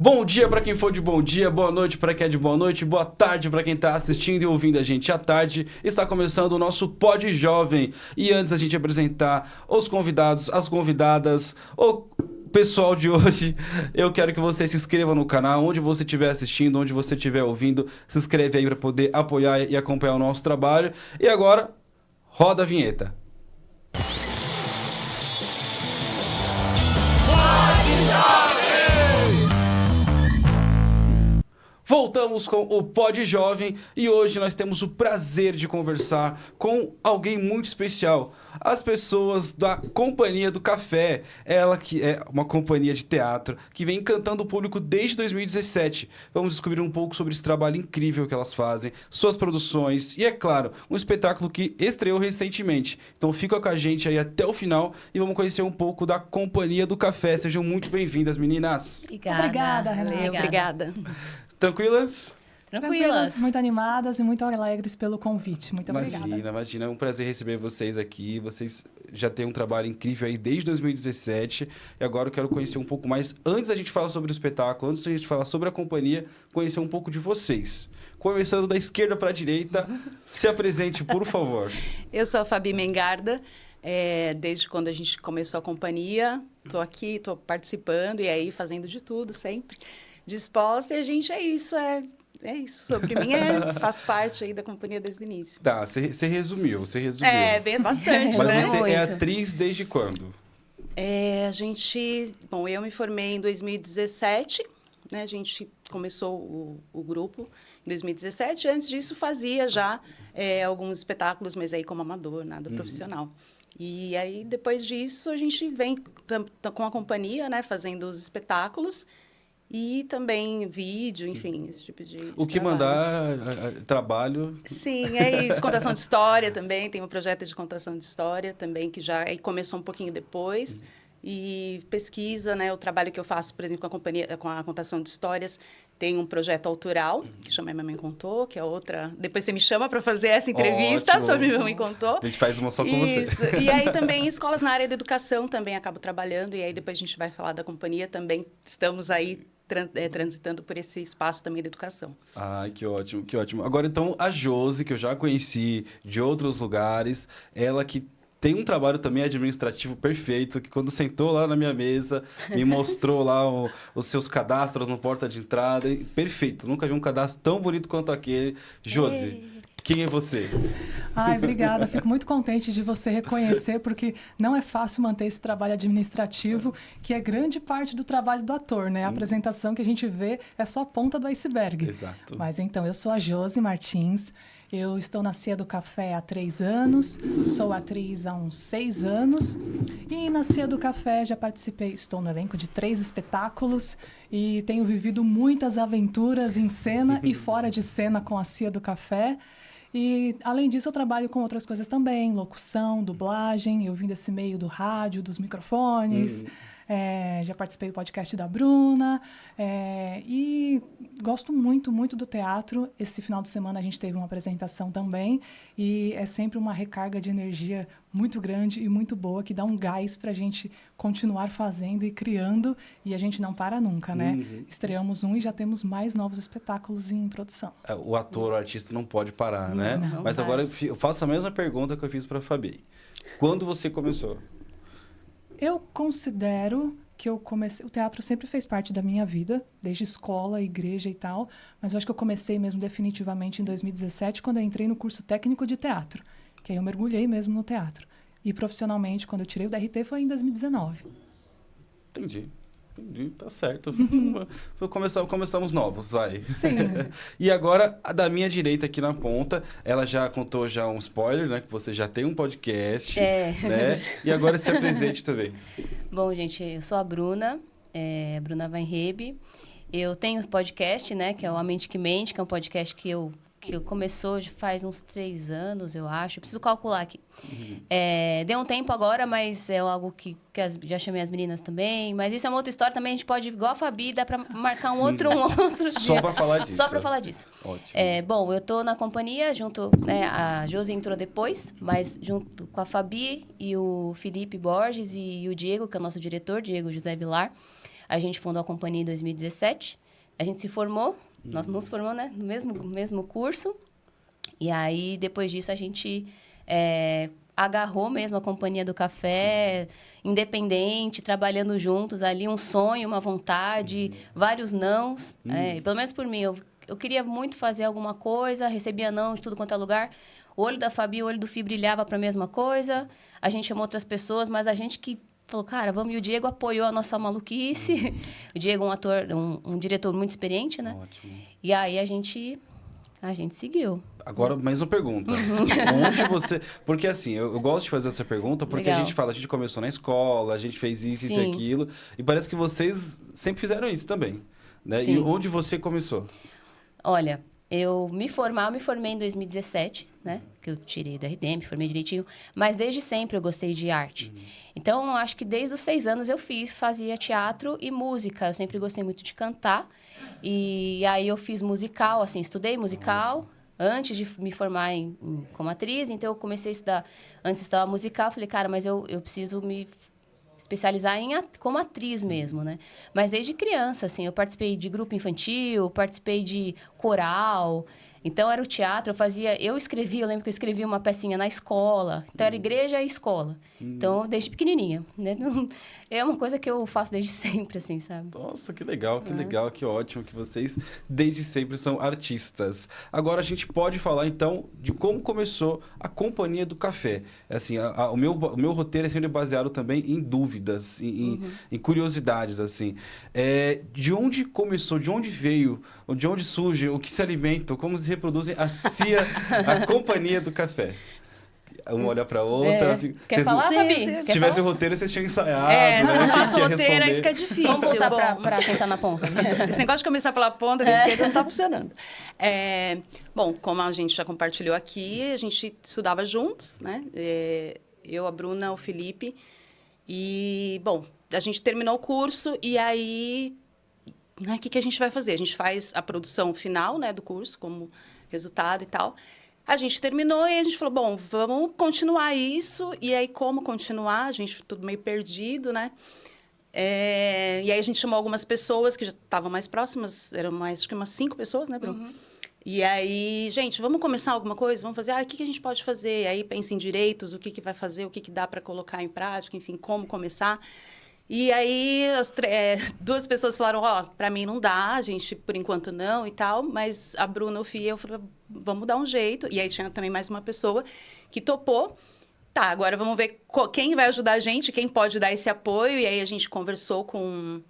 Bom dia para quem for de bom dia, boa noite para quem é de boa noite, boa tarde para quem está assistindo e ouvindo a gente à tarde. Está começando o nosso Pod Jovem. E antes a gente apresentar os convidados, as convidadas, o pessoal de hoje, eu quero que você se inscreva no canal, onde você estiver assistindo, onde você estiver ouvindo, se inscreve aí para poder apoiar e acompanhar o nosso trabalho. E agora, roda a vinheta. Voltamos com o Pod Jovem e hoje nós temos o prazer de conversar com alguém muito especial. As pessoas da Companhia do Café, ela que é uma companhia de teatro que vem encantando o público desde 2017. Vamos descobrir um pouco sobre esse trabalho incrível que elas fazem, suas produções e, é claro, um espetáculo que estreou recentemente. Então fica com a gente aí até o final e vamos conhecer um pouco da Companhia do Café. Sejam muito bem-vindas, meninas. Obrigada, Renata. Obrigada. Tranquilas? Tranquilas, muito animadas e muito alegres pelo convite. Muito obrigada. Imagina. É um prazer receber vocês aqui. Vocês já têm um trabalho incrível aí desde 2017. E agora eu quero conhecer um pouco mais. Antes da gente falar sobre o espetáculo, antes da gente falar sobre a companhia, conhecer um pouco de vocês. Começando da esquerda para a direita, se apresente, por favor. Eu sou a Fabi Mengarda. Desde quando a gente começou a companhia, estou aqui, estou participando e aí fazendo de tudo sempre. Disposta, e a gente é isso. Sobre mim, faço parte aí da companhia desde o início. Tá, você resumiu. Bem bastante, Mas né? você é atriz desde quando? Eu me formei em 2017, né? A gente começou o grupo em 2017. Antes disso, fazia já alguns espetáculos, mas aí como amador, nada profissional. E aí, depois disso, a gente vem com a companhia, né? Fazendo os espetáculos. E também vídeo, enfim, esse tipo de O que trabalho. mandar trabalho. Sim, é isso. Contação de história também. Tem um projeto de contação de história também, que já começou um pouquinho depois. E pesquisa, né? O trabalho que eu faço, por exemplo, com a companhia, com a contação de histórias, tem um projeto autoral, que chama Minha Mãe Contou, que é outra... Depois você me chama para fazer essa entrevista sobre Minha Mãe Contou. A gente faz uma só com você. Isso. E aí também escolas na área da educação também acabo trabalhando. E aí depois a gente vai falar da companhia também. Estamos aí transitando por esse espaço também da educação. Ai, que ótimo, que ótimo. Agora, então, a Josi, que eu já conheci de outros lugares, ela que tem um trabalho também administrativo perfeito, que quando sentou lá na minha mesa, me mostrou lá os seus cadastros no porta de entrada. Perfeito, nunca vi um cadastro tão bonito quanto aquele. Josi, quem é você? Ai, obrigada. Fico muito contente de você reconhecer, porque não é fácil manter esse trabalho administrativo, que é grande parte do trabalho do ator, né? A apresentação que a gente vê é só a ponta do iceberg. Exato. Mas então, eu sou a Josi Martins, eu estou na Cia do Café há 3 anos, sou atriz há uns 6 anos, e na Cia do Café já participei, estou no elenco de 3 espetáculos, e tenho vivido muitas aventuras em cena e fora de cena com a Cia do Café. E, além disso, eu trabalho com outras coisas também, locução, dublagem, eu vim desse meio do rádio, dos microfones, já participei do podcast da Bruna, e gosto muito, muito do teatro. Esse final de semana a gente teve uma apresentação também, e é sempre uma recarga de energia muito grande e muito boa, que dá um gás para a gente continuar fazendo e criando, e a gente não para nunca, né? Estreamos um e já temos mais novos espetáculos em produção. O ator, o artista não pode parar, né? Não, mas vai. agora eu faço a mesma pergunta que eu fiz para a Fabi. Quando você começou? Eu considero que eu comecei... O teatro sempre fez parte da minha vida, desde escola, igreja e tal, mas eu acho que eu comecei mesmo definitivamente em 2017, quando eu entrei no curso técnico de teatro, que aí eu mergulhei mesmo no teatro. E profissionalmente, quando eu tirei o DRT, foi em 2019. Entendi, tá certo. Começamos novos, vai. Sim. E agora, a da minha direita aqui na ponta, ela já contou já um spoiler, né? Que você já tem um podcast, né? E agora se apresente também. Bom, gente, eu sou a Bruna Bruna Weinrebe. Eu tenho um podcast, né? Que é o A Mente que Mente, que é um podcast que começou já faz uns 3 anos, eu acho. Eu preciso calcular aqui. Deu um tempo agora, mas é algo que já chamei as meninas também. Mas isso é uma outra história também. A gente pode, igual a Fabi, dá para marcar um outro dia. Só para falar disso. Só para falar disso. Ótimo. Bom, eu tô na companhia junto, né? A Josi entrou depois, mas junto com a Fabi e o Felipe Borges e o Diego, que é o nosso diretor, Diego José Vilar. A gente fundou a companhia em 2017. A gente se formou, nós nos formamos, né? No mesmo curso. E aí, depois disso, a gente agarrou mesmo a companhia do café, independente, trabalhando juntos ali, um sonho, uma vontade, vários nãos. Pelo menos por mim, eu queria muito fazer alguma coisa, recebia não de tudo quanto é lugar. O olho da Fabi e o olho do Fih brilhava para a mesma coisa. A gente chamou outras pessoas, mas a gente que falou, cara, vamos. E o Diego apoiou a nossa maluquice. O Diego é um ator, um diretor muito experiente, né? Ótimo. E aí a gente seguiu. Agora, mais uma pergunta. Onde você... Porque assim, eu gosto de fazer essa pergunta porque Legal. a gente fala, a gente começou na escola, a gente fez isso e Sim. aquilo. E parece que vocês sempre fizeram isso também. Né? E Sim. onde você começou? Olha, eu me formei em 2017, né? Que eu tirei da RD, me formei direitinho. Mas desde sempre eu gostei de arte. Então, eu acho que desde os 6 anos eu fazia teatro e música. Eu sempre gostei muito de cantar. E aí eu fiz musical, assim, estudei musical antes de me formar como atriz. Então, eu comecei a estudar, antes de estudar musical, falei, cara, mas eu preciso me especializar como atriz mesmo, né? Mas desde criança, assim, eu participei de grupo infantil, participei de coral. Então, era o teatro, eu lembro que eu escrevia uma pecinha na escola. Então, era igreja e escola. Então, desde pequenininha, né? É uma coisa que eu faço desde sempre, assim, sabe? Nossa, que legal, que ótimo que vocês desde sempre são artistas. Agora a gente pode falar então de como começou a Companhia do Café. Assim, o meu roteiro é sempre baseado também em dúvidas, em curiosidades, assim. De onde começou, de onde veio, de onde surge, o que se alimenta, como se reproduzem a Companhia do Café? Uma olha pra outra. Quer falar, Sim, Fabi? sim, Quer Se tivesse o falar? roteiro, vocês tinham ensaiado. Se né? não Quem passa que o ia roteiro, aí responder? fica difícil. Vamos voltar Bom, para quem tá na ponta. esse negócio de começar pela ponta, da esquerda, não tá funcionando. Bom, como a gente já compartilhou aqui, a gente estudava juntos, né? Eu, a Bruna, o Felipe. E, bom, a gente terminou o curso e aí, né, o que a gente vai fazer? A gente faz a produção final, né, do curso, como resultado e tal. A gente terminou e a gente falou, bom, vamos continuar isso. E aí, como continuar? A gente tudo meio perdido, né? E aí a gente chamou algumas pessoas que já estavam mais próximas, eram acho que umas 5 pessoas, né, Bruno? E aí, gente, vamos começar alguma coisa? Vamos fazer, o que a gente pode fazer? Aí pensa em direitos, o que vai fazer, o que dá para colocar em prática, enfim, como começar. E aí, 2 pessoas falaram, para mim não dá, a gente, por enquanto não e tal, mas a Bruna, o Fih, eu falei, vamos dar um jeito. E aí tinha também mais uma pessoa que topou. Tá, agora vamos ver quem vai ajudar a gente, quem pode dar esse apoio. E aí a gente conversou com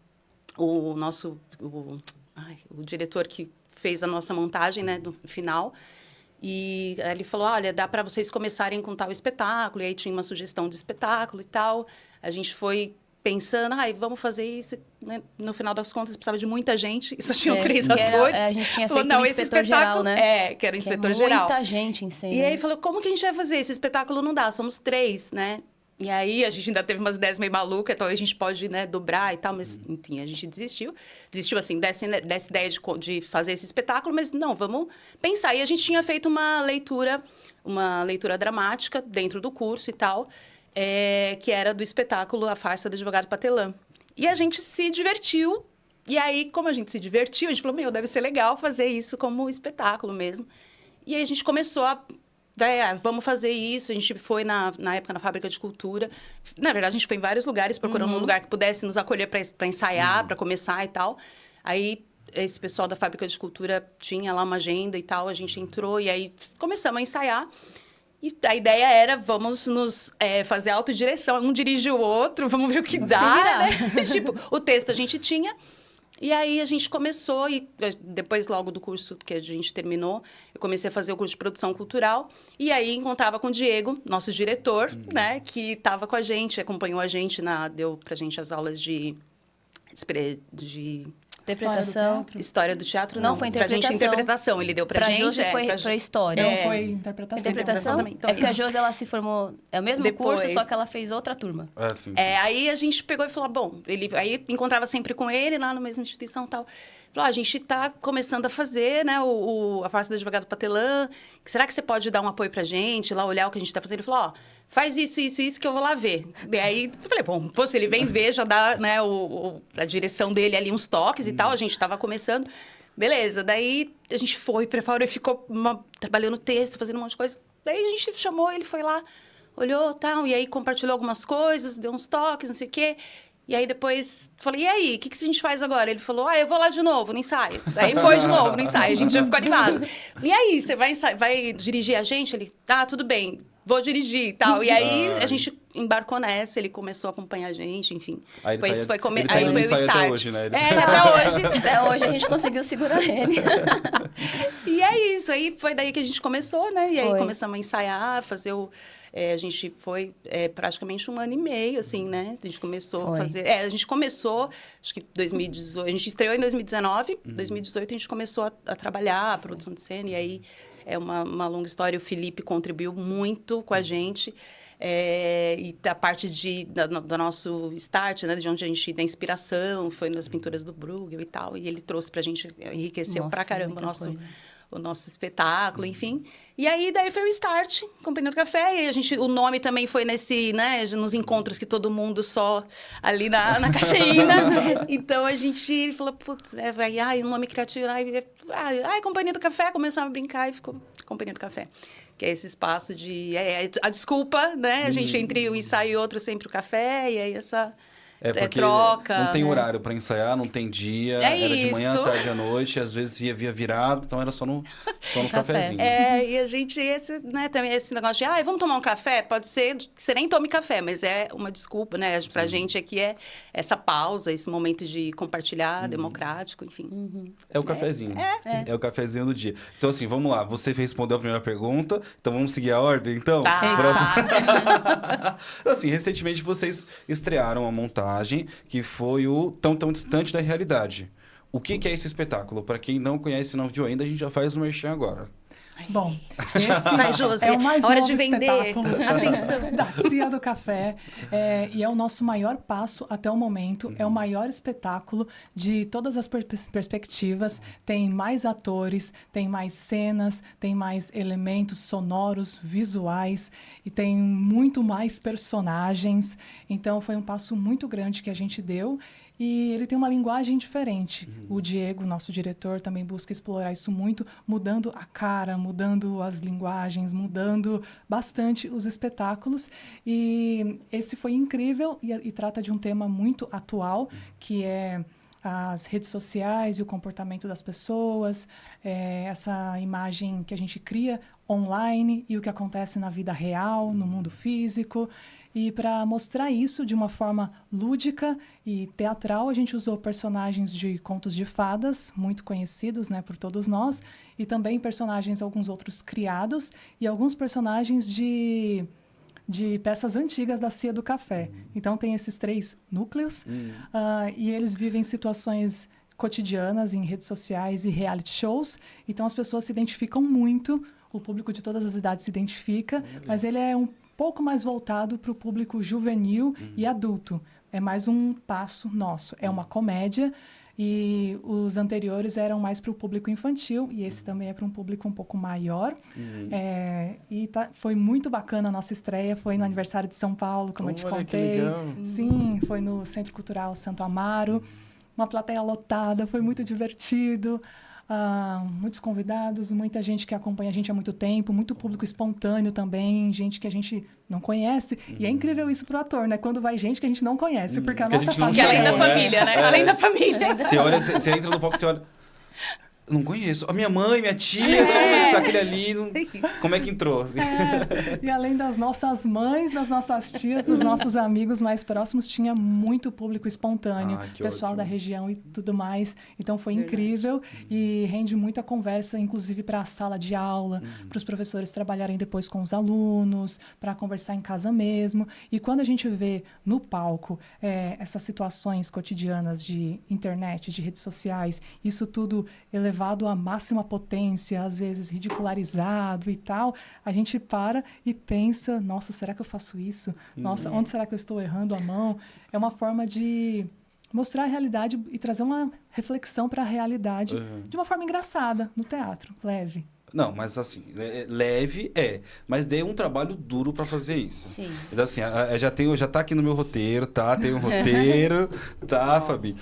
o nosso, o diretor que fez a nossa montagem, né, do final. E ele falou, olha, dá para vocês começarem com tal espetáculo. E aí tinha uma sugestão de espetáculo e tal. A gente foi pensando, vamos fazer isso. Né? No final das contas, precisava de muita gente. E só tinham 3 atores. A gente tinha falou, feito um inspetor geral, né? Que era o inspetor geral. Muita gente em cena. E aí falou, como que a gente vai fazer? Esse espetáculo não dá, somos 3, né? E aí a gente ainda teve umas ideias meio malucas, então a gente pode, né, dobrar e tal, mas enfim, a gente desistiu. Desistiu, assim, dessa ideia de fazer esse espetáculo, mas não, vamos pensar. E a gente tinha feito uma leitura dramática dentro do curso e tal, que era do espetáculo A Farsa do Advogado Patelã. E a gente se divertiu. E aí, como a gente se divertiu, a gente falou, deve ser legal fazer isso como espetáculo mesmo. E aí a gente começou vamos fazer isso. A gente foi, na época, na Fábrica de Cultura. Na verdade, a gente foi em vários lugares, procurando um lugar que pudesse nos acolher para ensaiar, para começar e tal. Aí, esse pessoal da Fábrica de Cultura tinha lá uma agenda e tal. A gente entrou e aí começamos a ensaiar. E a ideia era, vamos nos fazer autodireção. Um dirige o outro, vamos ver o que dá, né? Tipo, o texto a gente tinha. E aí a gente começou, e depois logo do curso que a gente terminou, eu comecei a fazer o curso de produção cultural. E aí encontrava com o Diego, nosso diretor, né? Que estava com a gente, acompanhou a gente, deu pra gente as aulas de interpretação. História do teatro, Não, foi interpretação. Pra gente, interpretação. Ele deu pra gente. Josi foi pra história. Não, foi interpretação. Interpretação? também. Então, É porque a Josi, ela se formou... É o mesmo Depois. curso, só que ela fez outra turma. Sim. Aí a gente pegou e falou, bom... Aí encontrava sempre com ele, lá na mesma instituição e tal. Falou, a gente tá começando a fazer, né, a Farsa do Advogado Patelã. Será que você pode dar um apoio pra gente, lá olhar o que a gente tá fazendo? Ele falou, faz isso que eu vou lá ver. E aí, eu falei, bom, pô, se ele vem ver, já dá, né, a direção dele ali uns toques e tal, a gente tava começando. Beleza, daí a gente foi, preparou e ficou trabalhando texto, fazendo um monte de coisa. Daí a gente chamou, ele foi lá, olhou, tal, e aí compartilhou algumas coisas, deu uns toques, não sei o quê. E aí depois, falei, e aí, o que a gente faz agora? Ele falou, eu vou lá de novo no ensaio. Daí foi de novo no ensaio, a gente já ficou animado. E aí, você vai dirigir a gente? Ele, tudo bem, vou dirigir e tal. E aí a gente embarcou nessa, ele começou a acompanhar a gente, enfim. Aí foi, ele isso foi, ele aí foi o ensaio start. até hoje, né? Até hoje. Até hoje a gente conseguiu segurar ele. E é isso, aí foi daí que a gente começou, né? E aí Foi. começamos a ensaiar, fazer a gente foi praticamente 1 ano e meio, assim, né? A gente começou a fazer... a gente começou, acho que 2018... A gente estreou em 2019. 2018 a gente começou a trabalhar a produção de cena. E aí é uma longa história. O Felipe contribuiu muito com a gente. E a parte do nosso start, né? De onde a gente... Da inspiração, foi nas pinturas do Bruegel e tal. E ele trouxe pra gente, enriqueceu pra caramba o nosso espetáculo, enfim. E aí, daí foi o start, Companhia do Café. E o nome também foi nos encontros que todo mundo só ali na cafeína. Então, a gente falou, putz, um nome criativo. Companhia do Café. Começamos a brincar e ficou Companhia do Café. Que é esse espaço de... a desculpa, né? A gente, entre um ensaio e outro, sempre o café. E aí, essa... porque troca. não tem horário para ensaiar, não tem dia. Era de manhã, tarde à noite, às vezes via virado, então era só no cafezinho. E a gente, também esse negócio de, vamos tomar um café? Pode ser que você nem tome café, mas é uma desculpa, né? Pra gente aqui é essa pausa, esse momento de compartilhar, democrático, enfim. É o cafezinho. É o cafezinho do dia. Então, assim, vamos lá. Você respondeu a primeira pergunta, então vamos seguir a ordem, então? Assim, recentemente vocês estrearam a montagem que foi o Tão Tão Distante da Realidade. O que é esse espetáculo? Para quem não conhece e não viu ainda, a gente já faz o merchan agora. Bom, esse Vai, Josi, é o mais hora novo de vender. espetáculo Atenção. da Cia do Café. E é o nosso maior passo até o momento. É o maior espetáculo de todas as perspectivas. Tem mais atores, tem mais cenas, tem mais elementos sonoros, visuais e tem muito mais personagens. Então, foi um passo muito grande que a gente deu. E ele tem uma linguagem diferente. O Diego, nosso diretor, também busca explorar isso muito, mudando a cara, mudando as linguagens, mudando bastante os espetáculos. E esse foi incrível e trata de um tema muito atual, que é as redes sociais e o comportamento das pessoas, essa imagem que a gente cria online e o que acontece na vida real, no mundo físico. E para mostrar isso de uma forma lúdica e teatral, a gente usou personagens de contos de fadas, muito conhecidos, né, por todos nós, e também personagens, alguns outros criados, e alguns personagens de peças antigas da Cia do Café. Então, tem esses 3 núcleos, e eles vivem situações cotidianas em redes sociais e reality shows. Então, as pessoas se identificam muito, o público de todas as idades se identifica, mas ele é um pouco mais voltado para o público juvenil e adulto. É mais um passo nosso. É uma comédia e os anteriores eram mais para o público infantil e esse também é para um público um pouco maior. Foi muito bacana a nossa estreia. Foi no aniversário de São Paulo, como eu te contei. Que legal. Sim, foi no Centro Cultural Santo Amaro. Uma plateia lotada, foi muito divertido. Muitos convidados, muita gente que acompanha a gente há muito tempo, muito público espontâneo também, gente que a gente não conhece. E é incrível isso pro ator, né? Quando vai gente que a gente não conhece, porque a nossa Que é além da família, né? Além da família. Você olha, você entra no palco, você olha... Não conheço. A minha mãe, minha tia, mas aquele ali... Como é que entrou? Assim? E além das nossas mães, das nossas tias, dos nossos amigos mais próximos, tinha muito público espontâneo, pessoal ótimo. da região e tudo mais. Então, foi incrível e rende muita conversa, inclusive para a sala de aula, para os professores trabalharem depois com os alunos, para conversar em casa mesmo. E quando a gente vê no palco essas situações cotidianas de internet, de redes sociais, isso tudo elevado à máxima potência, às vezes ridicularizado e tal, a gente para e pensa, nossa, será que eu faço isso? Nossa, onde será que eu estou errando a mão? É uma forma de mostrar a realidade e trazer uma reflexão para a realidade de uma forma engraçada, no teatro, leve. Não, mas assim, leve mas dei um trabalho duro pra fazer isso. Sim. Então, assim, já tá aqui no meu roteiro, tá? Tem um roteiro, tá, Fabi?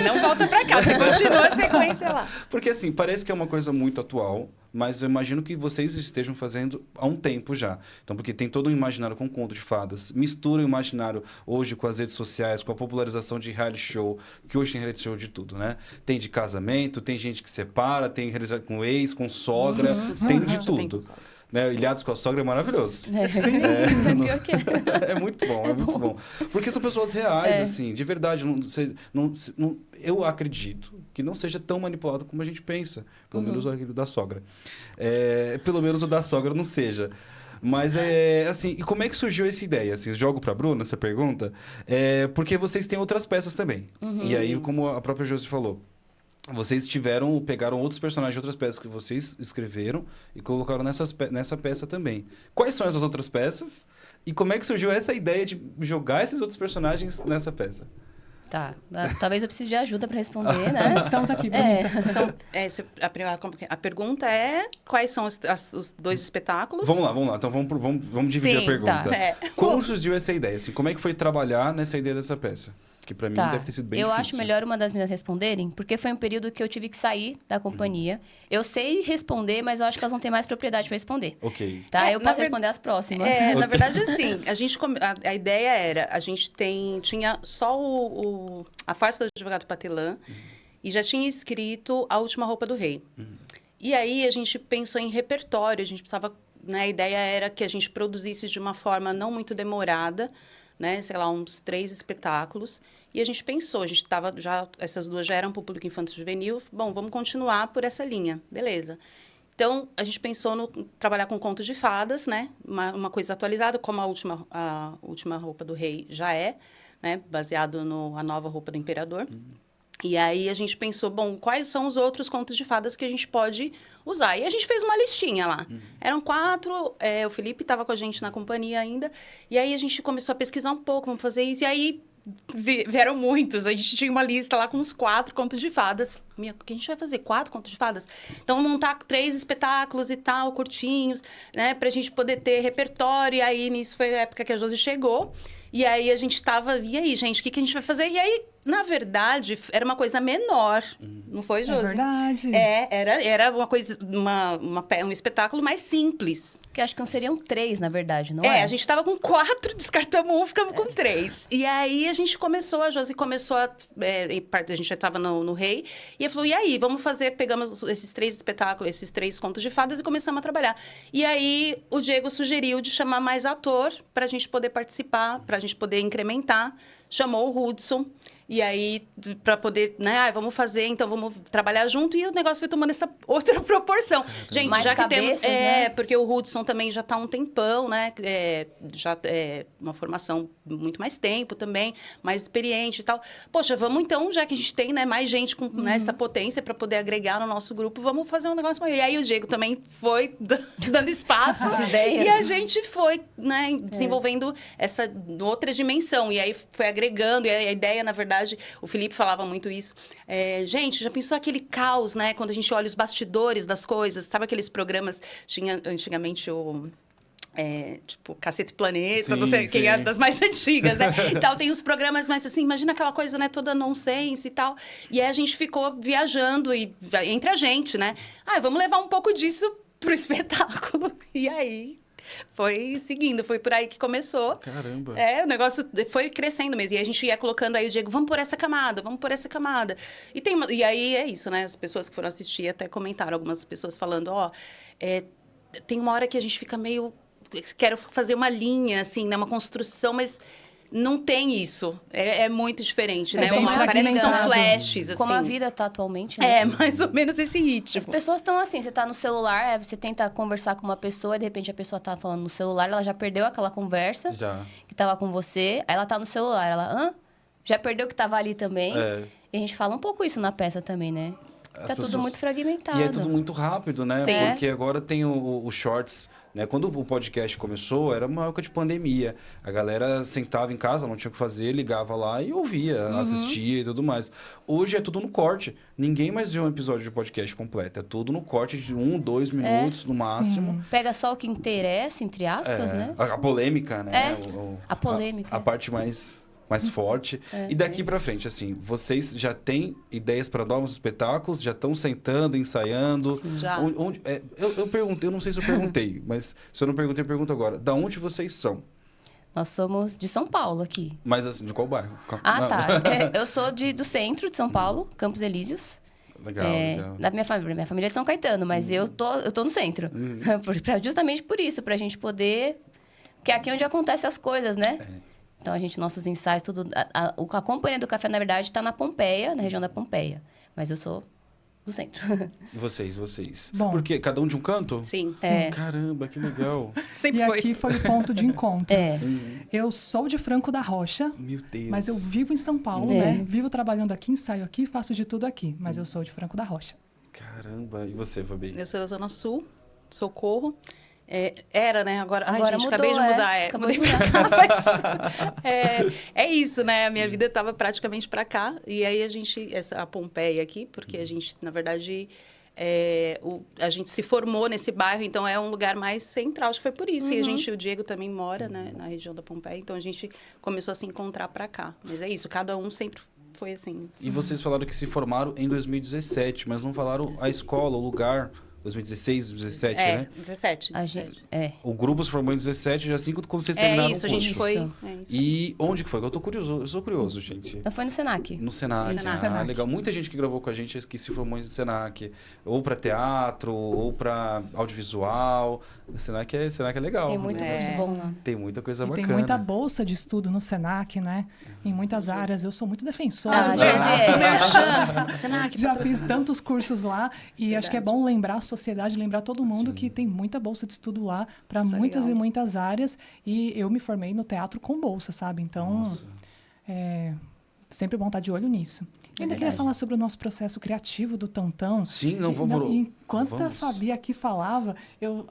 Não volta pra cá, você continua a sequência lá. Porque, assim, parece que é uma coisa muito atual, mas eu imagino que vocês estejam fazendo há um tempo já. Então, porque tem todo um imaginário com conto de fadas. Mistura o imaginário hoje com as redes sociais, com a popularização de reality show, que hoje tem reality show de tudo, né? Tem de casamento, tem gente que separa, tem reality com ex, com sogra, tem de tudo. Né? Ilhados com a sogra é maravilhoso. Pior que é. É muito bom, é muito bom. Porque são pessoas reais, assim, de verdade. Eu acredito que não seja tão manipulado como a gente pensa. Pelo menos o da sogra. Pelo menos o da sogra não seja. Mas assim, e como é que surgiu essa ideia? Assim, jogo pra Bruna, essa pergunta. Porque vocês têm outras peças também. E aí, como a própria Josi falou, vocês pegaram outros personagens de outras peças que vocês escreveram e colocaram nessa peça também. Quais são essas outras peças? E como é que surgiu essa ideia de jogar esses outros personagens nessa peça? Tá. Talvez eu precise de ajuda para responder, né? Estamos aqui, Bonita. A pergunta é quais são os dois espetáculos? Vamos lá. Então vamos dividir a pergunta. Tá. Como surgiu essa ideia? Assim, como é que foi trabalhar nessa ideia dessa peça? Que para mim deve ter sido bem difícil. Eu acho melhor uma das meninas responderem, porque foi um período que eu tive que sair da companhia. Eu sei responder, mas eu acho que elas vão ter mais propriedade para responder. Ok. Tá? Eu posso responder as próximas. Na verdade, assim, a ideia era, a gente tinha só a farsa do advogado Patelã e já tinha escrito A Última Roupa do Rei. E aí a gente pensou em repertório, a gente precisava, né, a ideia era que a gente produzisse de uma forma não muito demorada, né, sei lá, uns 3 espetáculos. E a gente pensou, essas duas já eram para o público infanto-juvenil, bom, vamos continuar por essa linha, beleza. Então, a gente pensou no trabalhar com contos de fadas, né, uma coisa atualizada, como a última Roupa do Rei já né, baseado A Nova Roupa do Imperador. E aí a gente pensou, bom, quais são os outros contos de fadas que a gente pode usar? E a gente fez uma listinha lá. Eram 4, o Felipe estava com a gente na companhia ainda, e aí a gente começou a pesquisar um pouco, vamos fazer isso, e aí vieram muitos. A gente tinha uma lista lá com uns 4 contos de fadas. O que a gente vai fazer? 4 contos de fadas? Então, vamos montar 3 espetáculos e tal, curtinhos, né? Pra gente poder ter repertório. E aí, nisso foi a época que a Josi chegou. E aí, a gente tava... E aí, gente, o que a gente vai fazer? E aí, na verdade, era uma coisa menor. Não foi, Josi? É verdade. Era uma coisa... um espetáculo mais simples. Que acho que não seriam 3, na verdade, não é? A gente tava com 4, descartamos um, ficamos com 3. E aí, a gente começou, a Josi começou a gente já estava no Rei, e ele falou, e aí, vamos fazer, pegamos esses 3 espetáculos, esses 3 contos de fadas e começamos a trabalhar. E aí, o Diego sugeriu de chamar mais ator para a gente poder participar, para a gente poder incrementar. Chamou o Hudson. E aí, para poder, né, vamos fazer, então vamos trabalhar junto. E o negócio foi tomando essa outra proporção. Gente, mais já que cabeças, temos... né? Porque o Hudson também já está há um tempão, né? Já é uma formação muito mais tempo também, mais experiente e tal. Poxa, vamos então, já que a gente tem, né, mais gente com né, essa potência para poder agregar no nosso grupo, vamos fazer um negócio maior. E aí o Diego também foi dando espaço. As ideias. E a gente foi, né, desenvolvendo essa outra dimensão. E aí foi agregando. E a ideia, na verdade, o Felipe falava muito isso. Gente, já pensou aquele caos, né? Quando a gente olha os bastidores das coisas. Sabe aqueles programas? Tinha antigamente tipo, Cacete Planeta, Sim, não sei quem é sim. das mais antigas, né? Então, tem os programas mais assim, imagina aquela coisa, né? Toda nonsense e tal. E aí a gente ficou viajando entre a gente, né? Vamos levar um pouco disso pro espetáculo. E aí... foi seguindo, foi por aí que começou. Caramba. O negócio foi crescendo mesmo. E a gente ia colocando aí o Diego, vamos por essa camada, vamos por essa camada. E aí é isso, né? As pessoas que foram assistir até comentaram, algumas pessoas falando, tem uma hora que a gente fica meio... Quero fazer uma linha, assim, né? Uma construção, mas... não tem isso. É muito diferente, né? bem Parece que são fragmentado. flashes, assim. Como a vida tá atualmente, né? Mais ou menos esse ritmo. As pessoas estão assim, você tá no celular, você tenta conversar com uma pessoa, e de repente a pessoa tá falando no celular, ela já perdeu aquela conversa Já. que tava com você, aí ela tá no celular, ela, já perdeu o que tava ali também. E a gente fala um pouco isso na peça também, né? Tá tudo muito fragmentado. E é tudo muito rápido, né? Sim. Porque agora tem o Shorts, né? Quando o podcast começou, era uma época de pandemia. A galera sentava em casa, não tinha o que fazer, ligava lá e ouvia, assistia e tudo mais. Hoje é tudo no corte. Ninguém mais vê um episódio de podcast completo. É tudo no corte de 1, 2 minutos no máximo. Pega só o que interessa, entre aspas, né? A polêmica, né? A polêmica. A parte mais forte. E daqui pra frente, assim, vocês já têm ideias para novos espetáculos? Já estão sentando, ensaiando? Sim. Já. Eu perguntei, eu não sei se eu perguntei, mas se eu não perguntei, eu pergunto agora. Da onde vocês são? Nós somos de São Paulo aqui. Mas assim, de qual bairro? Ah, Não. tá. Eu sou do centro de São Paulo, Campos Elíseos. Legal, legal. Da minha família é de São Caetano, mas eu tô no centro. Justamente por isso, pra gente poder... Porque é aqui onde acontecem as coisas, né? Então, nossos ensaios, tudo... A Companhia do Café, na verdade, tá na Pompeia, na região da Pompeia. Mas eu sou do centro. E vocês? Bom. Porque cada um de um canto? Sim. Caramba, que legal. Sempre E foi. aqui foi o ponto de encontro. É. Eu sou de Franco da Rocha, Meu Deus. mas eu vivo em São Paulo, né? Vivo trabalhando aqui, ensaio aqui, faço de tudo aqui. Mas eu sou de Franco da Rocha. Caramba. E você, Fabi? Eu sou da Zona Sul, Socorro. Era, né? Agora gente, mudou, acabei de mudar. Acabou Mudei de pra cá, mas... é isso, né? A minha vida estava praticamente para cá. E aí a Pompeia aqui, porque a gente, na verdade... a gente se formou nesse bairro, então é um lugar mais central, acho que foi por isso. E o Diego também mora, né, na região da Pompeia, então a gente começou a se encontrar para cá. Mas é isso, cada um sempre foi assim. E vocês falaram que se formaram em 2017, mas não falaram a escola, o lugar... 2016, 2017, né? 17. A gente, O grupo se formou em 17, já assim quando vocês terminaram Isso, o a curso. gente foi... Isso. isso. E onde que foi? Eu sou curioso, gente. Foi no Senac. No Senac. No Senac. Ah, legal. Muita gente que gravou com a gente que se formou em Senac. Ou para teatro, ou para audiovisual. O Senac é legal. Tem muito curso bom lá. Tem muita coisa E bacana. tem muita bolsa de estudo no Senac, né? Em muitas áreas. Eu sou muito defensora do Senac. Senac, Já fiz tantos cursos lá e acho que é bom lembrar a sociedade, lembrar todo mundo que tem muita bolsa de estudo lá para Isso é muitas legal. e muitas áreas. E eu me formei no teatro com bolsa, sabe? Então, sempre bom estar de olho nisso. Eu ainda queria falar sobre o nosso processo criativo do Tantão. Sim, não, vamos. Enquanto a vamos. Fabi aqui falava,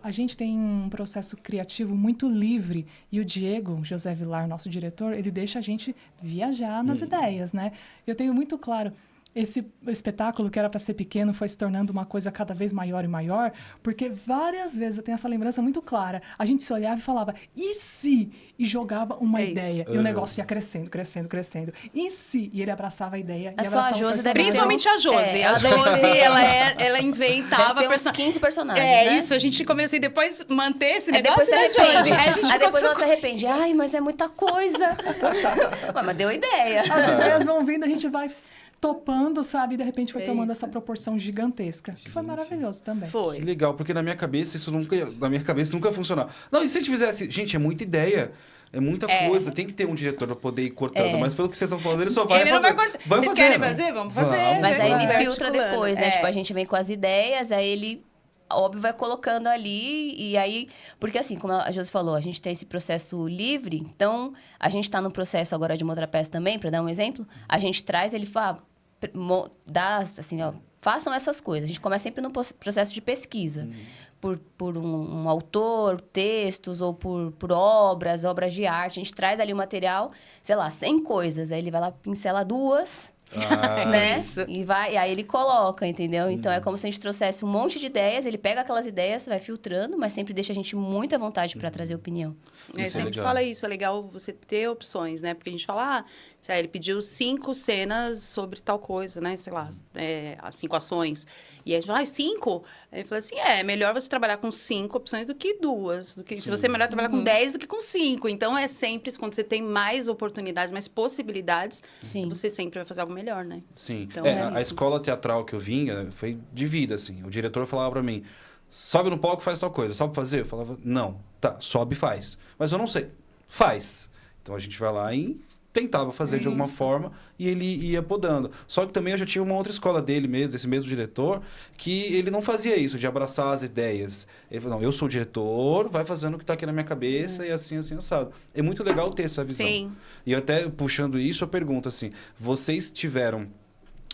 a gente tem um processo criativo muito livre. E o Diego, José Vilar, nosso diretor, ele deixa a gente viajar nas ideias, né? Eu tenho muito claro... Esse espetáculo, que era para ser pequeno, foi se tornando uma coisa cada vez maior e maior, porque várias vezes, eu tenho essa lembrança muito clara, a gente se olhava e falava, e se? E jogava uma ideia, e o negócio ia crescendo, crescendo, crescendo. E se? E ele abraçava a ideia. E Só a abraçava o Josi personagem. Principalmente a Josi. ela A Josi, ela inventava... Deve ter uns 15 personagens, É, né? isso. A gente começou e depois manter esse Aí negócio depois se da Josi. arrepende. Aí a gente Aí ficou depois ela se arrepende. Ai, mas é muita coisa. Mas deu ideia. As ideias vão vindo, a gente vai topando, sabe? E de repente foi É tomando isso. essa proporção gigantesca. Que foi maravilhoso também. Que Foi. legal, porque na minha cabeça nunca funcionava. Não, e se a gente fizesse... Gente, é muita ideia. É muita coisa. Tem que ter um diretor pra poder ir cortando. Mas pelo que vocês estão falando, ele só vai Ele fazer. não vai cortar. Vocês fazendo. querem fazer? Vamos fazer. Mas aí ele Vai filtra articulando. depois, né? É. Tipo, a gente vem com as ideias, aí ele, óbvio, vai colocando ali. E aí... Porque assim, como a Josi falou, a gente tem esse processo livre. Então, a gente tá no processo agora de uma outra peça também, pra dar um exemplo. A gente traz, ele fala... Dá, assim, ó, façam essas coisas. A gente começa sempre no processo de pesquisa. Por um autor, textos, ou por obras de arte. A gente traz ali o material, sei lá, 100 coisas. Aí ele vai lá, pincela 2... né? Isso. E aí ele coloca, entendeu? Então é como se a gente trouxesse um monte de ideias, ele pega aquelas ideias, vai filtrando, mas sempre deixa a gente muito à vontade para trazer opinião. Isso é Sempre legal. fala isso, é legal você ter opções, né? Porque a gente fala, sei lá, ele pediu 5 cenas sobre tal coisa, né? Sei lá, as 5 ações. E aí a gente fala, 5? Aí ele fala assim, é melhor você trabalhar com 5 opções do que 2. Se você é melhor trabalhar com 10 do que com 5. Então, é sempre, quando você tem mais oportunidades, mais possibilidades, Sim. você sempre vai fazer algo melhor, né? Sim. Então, a isso. escola teatral que eu vinha foi de vida, assim. O diretor falava pra mim, sobe no palco e faz tal coisa. Sabe fazer? Eu falava, não. Tá, sobe e faz. Mas eu não sei. Faz. Então a gente vai lá e tentava fazer de alguma forma e ele ia podando. Só que também eu já tinha uma outra escola dele mesmo, desse mesmo diretor, que ele não fazia isso, de abraçar as ideias. Ele falou, não, eu sou o diretor, vai fazendo o que tá aqui na minha cabeça e assim, assado. É muito legal ter essa visão. Sim. E eu até, puxando isso, eu pergunto assim, vocês tiveram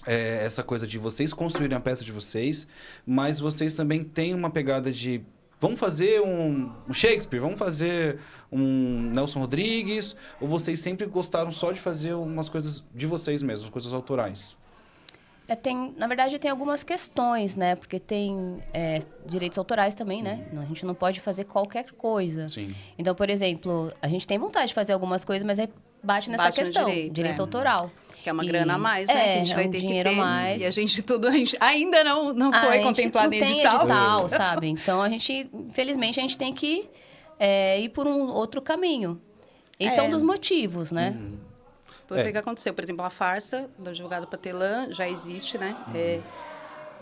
essa coisa de vocês construírem a peça de vocês, mas vocês também têm uma pegada de vamos fazer um Shakespeare, vamos fazer um Nelson Rodrigues, ou vocês sempre gostaram só de fazer umas coisas de vocês mesmos, coisas autorais? Na verdade, tem algumas questões, né? Porque tem direitos autorais também, né? A gente não pode fazer qualquer coisa. Sim. Então, por exemplo, a gente tem vontade de fazer algumas coisas, mas aí bate nessa questão, direito autoral. Que é uma grana a mais, né? Que a gente vai ter dinheiro que ter. a mais. E a gente ainda não foi contemplado em edital. Edital, sabe? Então, infelizmente, a gente tem que ir por um outro caminho. Esse é um dos motivos, né? Foi o que aconteceu. Por exemplo, a farsa do advogado Patelã já existe, né?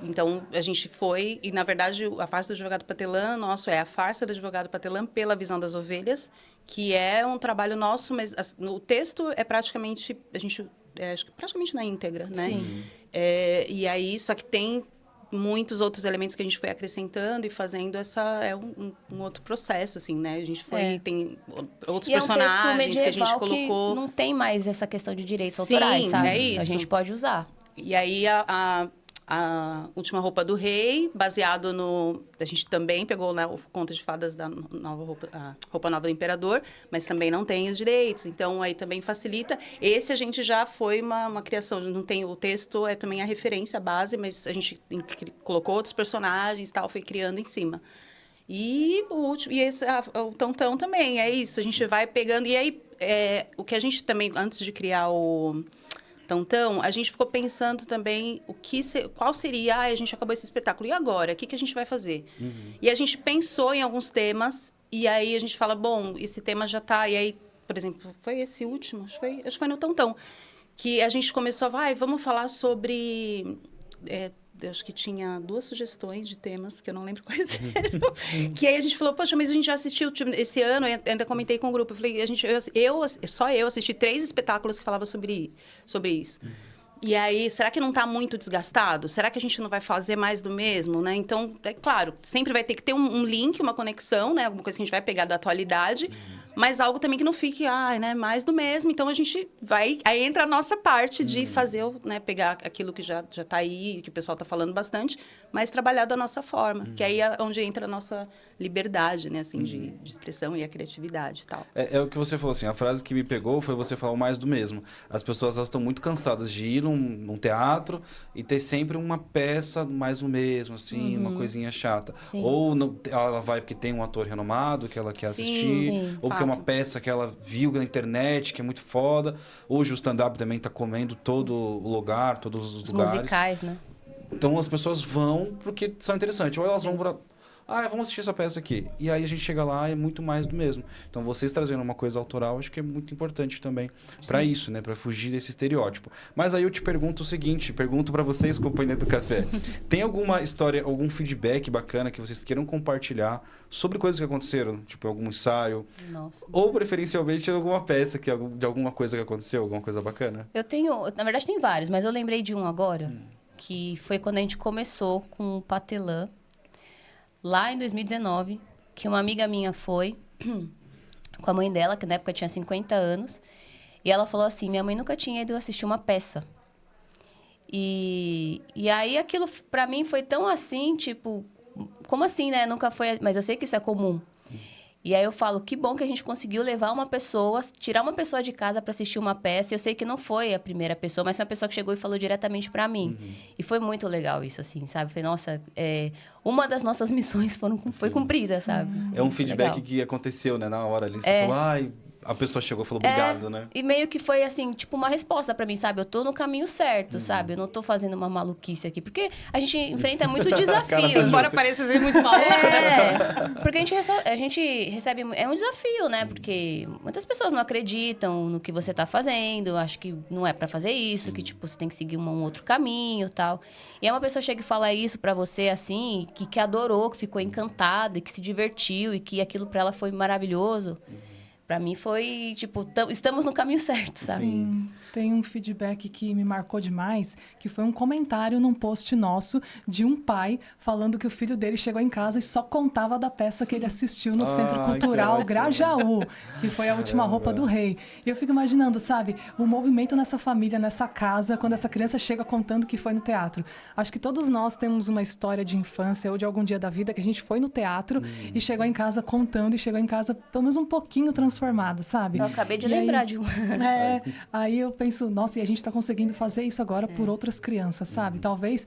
Então, a gente foi... E, na verdade, a farsa do advogado Patelã, nosso, é a farsa do advogado Patelã pela visão das ovelhas, que é um trabalho nosso, mas o texto é praticamente... A gente... acho que praticamente na íntegra, né? Sim. E aí, só que tem muitos outros elementos que a gente foi acrescentando e fazendo um outro processo, assim, né? A gente foi... Tem outros personagens que a gente colocou... Que não tem mais essa questão de direitos autorais, sabe? É isso. A gente pode usar. E aí, a Última Roupa do Rei, baseado no... A gente também pegou, né, o Conto de Fadas da a Roupa Nova do Imperador, mas também não tem os direitos. Então, aí também facilita. Esse a gente já foi uma criação. Não tem o texto, é também a referência, a base, mas a gente colocou outros personagens e tal, foi criando em cima. E o último... o Tão também, é isso. A gente vai pegando... E aí, o que a gente também, antes de criar o... Então, a gente ficou pensando também qual seria... a gente acabou esse espetáculo, e agora? O que a gente vai fazer? E a gente pensou em alguns temas, e aí a gente fala, bom, esse tema já está... E aí, por exemplo, foi esse último? Acho que foi no Tão. Que a gente começou vamos falar sobre... acho que tinha 2 sugestões de temas, que eu não lembro quais eram. Que aí a gente falou, poxa, mas a gente já assistiu esse ano, eu ainda comentei com o grupo. Eu falei, só eu assisti 3 espetáculos que falavam sobre isso. E aí, será que não está muito desgastado? Será que a gente não vai fazer mais do mesmo, né? Então, é claro, sempre vai ter que ter um link, uma conexão, né? Alguma coisa que a gente vai pegar da atualidade, mas algo também que não fique, né, mais do mesmo. Então, a gente vai... Aí entra a nossa parte de fazer, né, pegar aquilo que já está aí, que o pessoal está falando bastante, mas trabalhar da nossa forma, que aí é onde entra a nossa liberdade, né, assim, de expressão e a criatividade e tal. É o que você falou, assim, a frase que me pegou foi você falar o mais do mesmo. As pessoas, elas estão muito cansadas de ir num teatro e ter sempre uma peça mais do mesmo, assim, uma coisinha chata. Sim. Ou ela vai porque tem um ator renomado que ela quer assistir, ou porque é uma peça que ela viu na internet, que é muito foda. Hoje o stand-up também tá comendo todo o lugar, todos os lugares. Musicais, né? Então as pessoas vão porque são interessantes. Ou elas vão pra... vamos assistir essa peça aqui. E aí a gente chega lá e é muito mais do mesmo. Então vocês trazendo uma coisa autoral, acho que é muito importante também para isso, né? Para fugir desse estereótipo. Mas aí eu te pergunto o seguinte, pergunto para vocês, companhia do café. Tem alguma história, algum feedback bacana que vocês queiram compartilhar sobre coisas que aconteceram? Tipo, algum ensaio? Nossa. Ou preferencialmente alguma peça de alguma coisa que aconteceu, alguma coisa bacana? Na verdade tem vários, mas eu lembrei de um agora, que foi quando a gente começou com o Patelã. Lá em 2019, que uma amiga minha foi com a mãe dela, que na época tinha 50 anos, e ela falou assim, minha mãe nunca tinha ido assistir uma peça. E aí aquilo pra mim foi tão assim, tipo, como assim, né? Nunca foi, mas eu sei que isso é comum. E aí eu falo, que bom que a gente conseguiu levar uma pessoa, tirar uma pessoa de casa para assistir uma peça. Eu sei que não foi a primeira pessoa, mas foi uma pessoa que chegou e falou diretamente para mim. E foi muito legal isso, assim, sabe? Foi, nossa, uma das nossas missões foi cumprida, sabe? É um feedback legal. que aconteceu, né? Na hora ali, você falou, a pessoa chegou e falou obrigado, né? E meio que foi, assim, tipo, uma resposta pra mim, sabe? Eu tô no caminho certo, sabe? Eu não tô fazendo uma maluquice aqui. Porque a gente enfrenta muito desafio. Embora pareça ser muito maluco. Porque a gente recebe... É um desafio, né? Porque muitas pessoas não acreditam no que você tá fazendo. Acho que não é pra fazer isso. Que, tipo, você tem que seguir um outro caminho e tal. E aí uma pessoa chega e fala isso pra você, assim... Que adorou, que ficou encantada, que se divertiu. E que aquilo pra ela foi maravilhoso. Pra mim foi, tipo, estamos no caminho certo, sabe? Sim. Tem um feedback que me marcou demais, que foi um comentário num post nosso de um pai falando que o filho dele chegou em casa e só contava da peça que ele assistiu no Centro Cultural Grajaú, que foi A Última Roupa do Rei. E eu fico imaginando, sabe, o movimento nessa família, nessa casa, quando essa criança chega contando que foi no teatro. Acho que todos nós temos uma história de infância ou de algum dia da vida que a gente foi no teatro e chegou em casa contando e chegou em casa pelo menos um pouquinho transformado, sabe? Eu acabei de lembrar de um. Aí eu penso, nossa, e a gente está conseguindo fazer isso agora por outras crianças, sabe? Talvez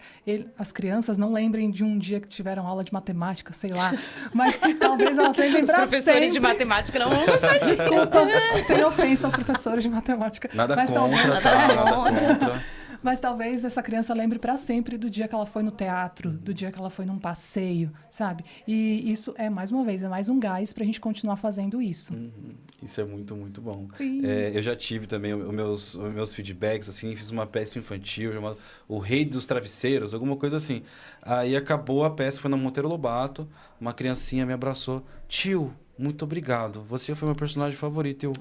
as crianças não lembrem de um dia que tiveram aula de matemática, sei lá. Mas talvez elas lembrem Os pra professores sempre. de matemática não vão gostar disso. Desculpa, sem ofensa aos professores de matemática. Nada Mas contra, talvez- nada contra. Mas talvez essa criança lembre para sempre do dia que ela foi no teatro, do dia que ela foi num passeio, sabe? E isso é, mais uma vez, é mais um gás para a gente continuar fazendo isso. Isso é muito, muito bom. Sim. Eu já tive também os meus feedbacks, assim, fiz uma peça infantil chamada O Rei dos Travesseiros, alguma coisa assim. Aí acabou a peça, foi na Monteiro Lobato, uma criancinha me abraçou. Tio, muito obrigado, você foi meu personagem favorito. Eu...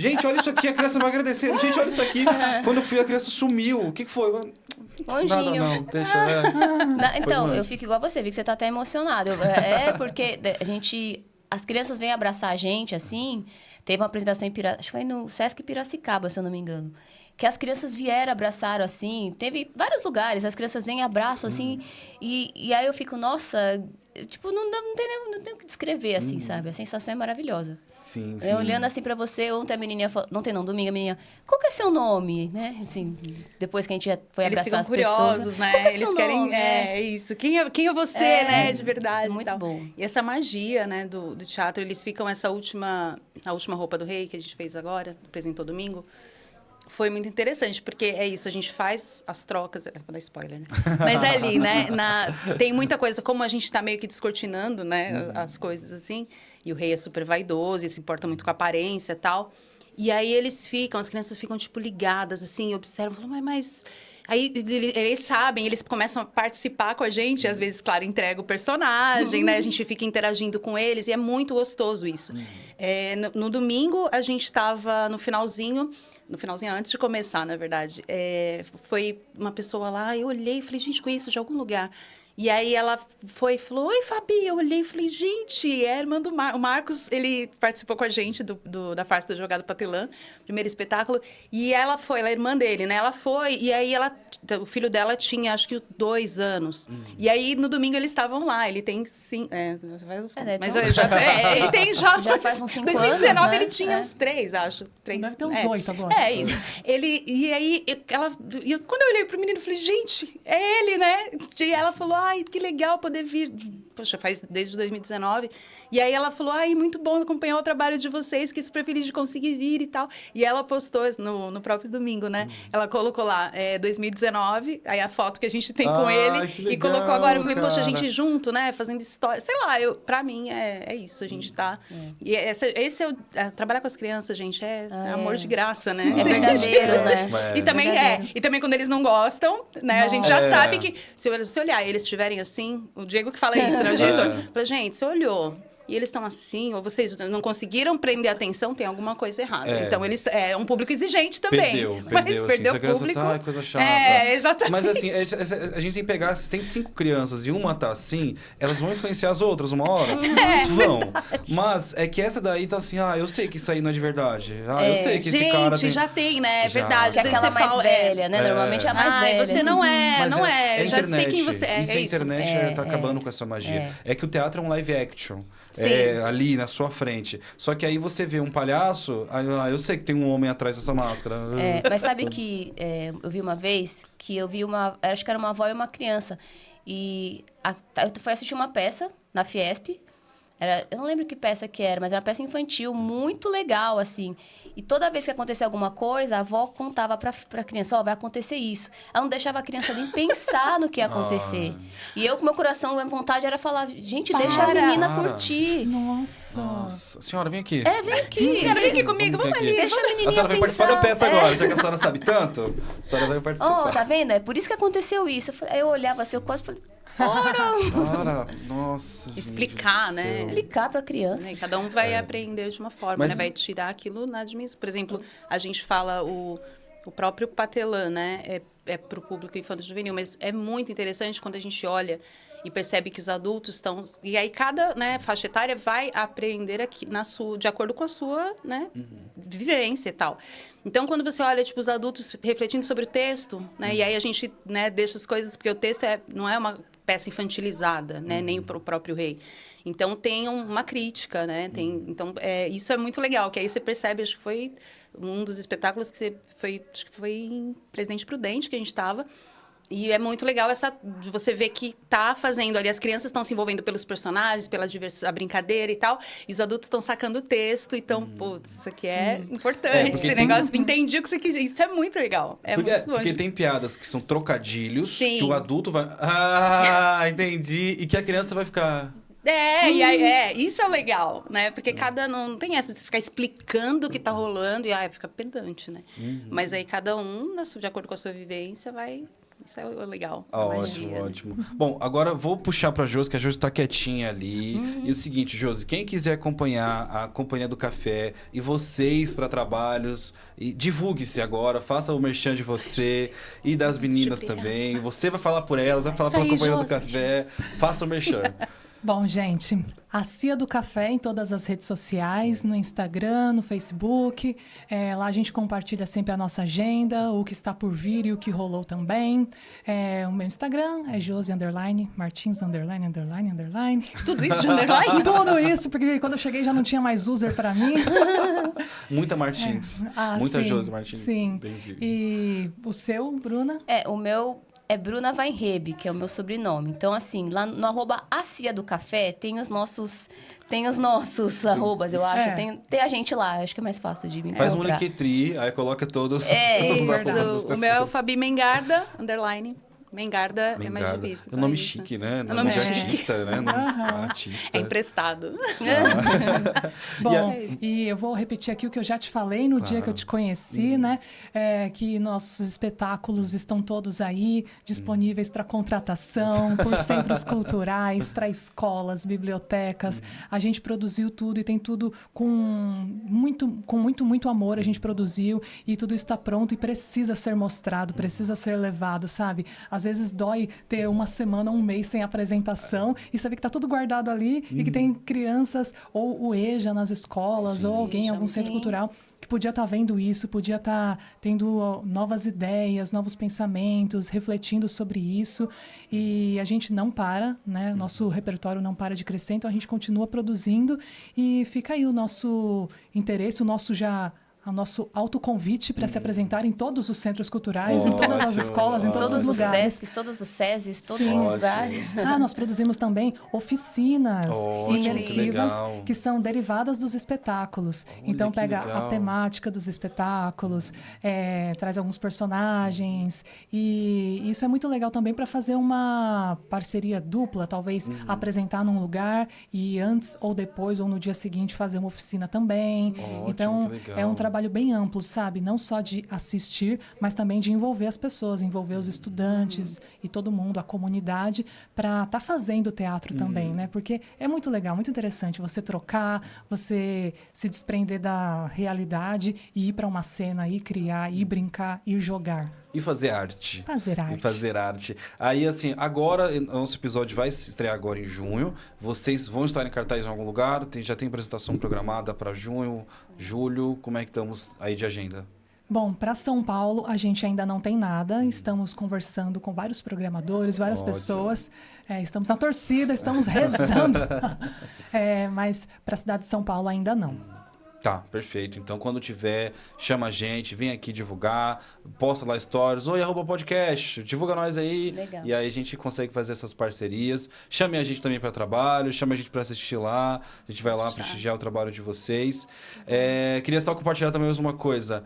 Gente, olha isso aqui, a criança vai agradecer. Gente, olha isso aqui. Quando eu fui, a criança sumiu. O que foi? Um anjinho. Nada, não. Deixa... Então, Foi eu longe. fico igual você, vi que você tá até emocionado. Porque a gente... As crianças vêm abraçar a gente, assim... Teve uma apresentação em acho que foi no Sesc Piracicaba, se eu não me engano. Que as crianças vieram, abraçaram, assim. Teve vários lugares, as crianças vêm, abraçam, assim. E aí eu fico, nossa... Tipo, não tem o que descrever, assim, sabe? A sensação é maravilhosa. Sim, Eu olhando assim pra você, ontem a menininha falou... Domingo a menina... Qual que é seu nome, né? Assim, depois que a gente já foi Eles abraçar ficam as curiosos, pessoas. né? Qual que é Eles seu querem... nome? É isso. Quem é você, né? De verdade. e Muito tal. bom. E essa magia, né, do teatro, eles ficam a última roupa do rei que a gente fez agora, apresentou domingo. Foi muito interessante, porque é isso, a gente faz as trocas... Vou dar spoiler, né? Mas é ali, né? Tem muita coisa, como a gente está meio que descortinando, né? As coisas assim. E o rei é super vaidoso, e se importa muito com a aparência e tal. E aí as crianças ficam, tipo, ligadas, assim, observam, falam, mas... Aí eles sabem, eles começam a participar com a gente, e às vezes, claro, entrega o personagem, né? A gente fica interagindo com eles, e é muito gostoso isso. No domingo, a gente estava no finalzinho antes de começar, na verdade, foi uma pessoa lá, eu olhei e falei, gente, conheço de algum lugar. E aí ela falou, oi, Fabi. Eu olhei e falei, gente, é a irmã do Marcos. O Marcos, ele participou com a gente da farsa do Jogado Patelã, primeiro espetáculo. E ela é irmã dele, né? Ela foi, e aí o filho dela tinha, acho que 2 anos. E aí, no domingo, eles estavam lá. Ele tem 5... faz uns contos, mas ele tem já... Já faz uns 5 2019, anos, né? ele tinha uns 3, acho. 3, Deve ter uns 8 agora. É isso. E aí, quando eu olhei pro menino, eu falei, gente, é ele, né? E ela falou, ai, que legal poder vir. Poxa, faz desde 2019. E aí ela falou, ai, muito bom acompanhar o trabalho de vocês, que super feliz de conseguir vir e tal. E ela postou no próprio domingo, né? Ela colocou lá, 2019, aí a foto que a gente tem com ele. Que legal, e colocou agora, eu falei, poxa, a cara. gente junto, né? Fazendo história. Sei lá, pra mim é isso, a gente tá... E trabalhar com as crianças, gente, é amor de graça, né? É verdadeiro, né? E também Verdadeiro. E também quando eles não gostam, né? A gente já sabe que se olhar e eles estiverem assim, o Diego que fala isso, né? O diretor. Fala, gente, você olhou e eles estão assim, ou vocês não conseguiram prender a atenção, tem alguma coisa errada. Então, eles é um público exigente também. Mas perdeu assim, o público. Tá, coisa chata. Exatamente. Mas assim, a gente tem que pegar, se tem 5 crianças e uma tá assim, elas vão influenciar as outras uma hora? Vão. Mas é que essa daí tá assim, eu sei que isso aí não é de verdade. Eu sei que esse cara Gente, tem... já tem, né? É Já. verdade. Que é Às vezes aquela você mais fala, velha, né? Normalmente é a mais velha. Você não é, Mas não é. Eu já sei internet. quem você é. Isso, É a isso. internet tá acabando com essa magia. É que o teatro é um live action. Sim. Ali na sua frente. Só que aí você vê um palhaço, eu sei que tem um homem atrás dessa máscara. Mas sabe que eu vi uma vez que eu vi acho que era uma avó e uma criança. E eu fui assistir uma peça na Fiesp. Eu não lembro que peça que era, mas era uma peça infantil muito legal, assim. E toda vez que acontecia alguma coisa, a avó contava pra criança, vai acontecer isso. Ela não deixava a criança nem pensar no que ia acontecer. E eu, com meu coração, a minha vontade era falar, gente, deixa a menina curtir. Nossa. Senhora, vem aqui. Vem aqui. Senhora, vem aqui comigo, vamos ali. Deixa a menininha A senhora vai pensar. participar da peça agora, já que a senhora sabe tanto. A senhora vai participar. Tá vendo? É por isso que aconteceu isso. Aí eu olhava assim, eu quase falei, Cara, nossa, Explicar, gente do né? céu. Explicar pra criança. Né? Cada um vai aprender de uma forma, Mas- né? Vai tirar aquilo na admissão. Por exemplo, a gente fala o próprio patelã, né? É para o público infanto-juvenil, mas é muito interessante quando a gente olha e percebe que os adultos estão... E aí cada, né, faixa etária vai aprender aqui de acordo com a sua, né, vivência e tal. Então, quando você olha, tipo, os adultos refletindo sobre o texto, né? E aí a gente, né, deixa as coisas... Porque o texto não é uma peça infantilizada, né? Nem o próprio rei. Então, tem uma crítica, né? Então, isso é muito legal, que aí você percebe, acho que foi um dos espetáculos que acho que foi em Presidente Prudente que a gente estava. E é muito legal de você ver que tá fazendo ali, as crianças estão se envolvendo pelos personagens, pela a brincadeira e tal, e os adultos estão sacando o texto, então, putz, isso aqui é importante, porque esse tem- negócio, entendi o que você quis dizer, isso é muito legal, Porque longe. tem piadas que são trocadilhos, Sim. que o adulto vai... Ah, entendi. E que a criança vai ficar... E aí, isso é legal, né? Porque cada não tem essa de ficar explicando o que tá rolando e fica pedante, né? Mas aí cada um, de acordo com a sua vivência, vai... Isso é legal. a Ótimo, magia, né? ótimo. Bom, agora vou puxar pra Josi, que a Josi tá quietinha ali. E o seguinte, Josi, quem quiser acompanhar a Companhia do Café e vocês para trabalhos, divulgue-se agora, faça o merchan de você e das meninas também. Você vai falar por elas, vai falar Isso pela aí, Companhia do Josi. Café. Faça o merchan. Bom, gente, a Cia do Café em todas as redes sociais, no Instagram, no Facebook. Lá a gente compartilha sempre a nossa agenda, o que está por vir e o que rolou também. O meu Instagram é Josi Martins ___. Tudo isso de underline? Tudo isso, porque quando eu cheguei já não tinha mais user para mim. Muita Martins. Muita sim, Josi Martins. Sim. Entendi. E o seu, Bruna? O meu é Bruna Weinrebe, que é o meu sobrenome. Então, assim, lá no @Acia do Café tem os nossos arrobas, eu acho. Tem a gente lá, acho que é mais fácil de me encontrar. Faz um Linktree, aí coloca todos os Isso, arrobas das o meu é o pessoas. Fabi Mengarda, underline. Mengarda é mais Obrigado. difícil. É um nome então chique, né? nome Nome de chique. artista, né? Artista. É emprestado. Bom, É isso. e eu vou repetir aqui o que eu já te falei no dia que eu te conheci, né? Que nossos espetáculos estão todos aí disponíveis para contratação, por centros culturais, para escolas, bibliotecas. A gente produziu tudo e tem tudo com muito amor. A gente produziu e tudo está pronto e precisa ser mostrado, precisa ser levado, sabe? Às vezes dói ter uma semana, um mês sem apresentação e saber que está tudo guardado ali e que tem crianças ou o EJA nas escolas ou alguém em algum centro cultural que podia estar vendo isso, podia estar tendo novas ideias, novos pensamentos, refletindo sobre isso. E a gente não para, né? Nosso repertório não para de crescer, então a gente continua produzindo e fica aí o nosso interesse, o nosso autoconvite para se apresentar em todos os centros culturais, em todas as Ótimo, escolas, em todos Todos os os lugares. SESCs, todos os SESIs, todos Sim. os Ótimo. lugares. Nós produzimos também oficinas Ótimo, que imersivas legal. que são derivadas dos espetáculos. Então que pega legal. a temática dos espetáculos, traz alguns personagens e isso é muito legal também para fazer uma parceria dupla, talvez apresentar num lugar e antes ou depois ou no dia seguinte fazer uma oficina também. Ótimo, Então que legal. é um trabalho bem amplo, sabe? Não só de assistir, mas também de envolver as pessoas, envolver os estudantes e todo mundo, a comunidade, para estar fazendo teatro também, né? Porque é muito legal, muito interessante você trocar, você se desprender da realidade e ir para uma cena, ir criar, ir brincar, ir jogar. E fazer arte. Fazer arte. E fazer arte. Aí, assim, agora, nosso episódio vai se estrear agora em junho. Vocês vão estar em cartaz em algum lugar? Já tem apresentação programada para junho, julho? Como é que estamos aí de agenda? Bom, para São Paulo a gente ainda não tem nada. Estamos conversando com vários programadores, várias Ótimo. pessoas. Estamos na torcida, estamos rezando. Mas para a cidade de São Paulo ainda não. Tá, perfeito. Então, quando tiver, chama a gente, vem aqui divulgar, posta lá stories, oi, @podcast, divulga nós aí. Legal. E aí a gente consegue fazer essas parcerias. Chame a gente também para trabalho, chame a gente para assistir lá. A gente vai lá prestigiar o trabalho de vocês. Queria só compartilhar também mais uma coisa.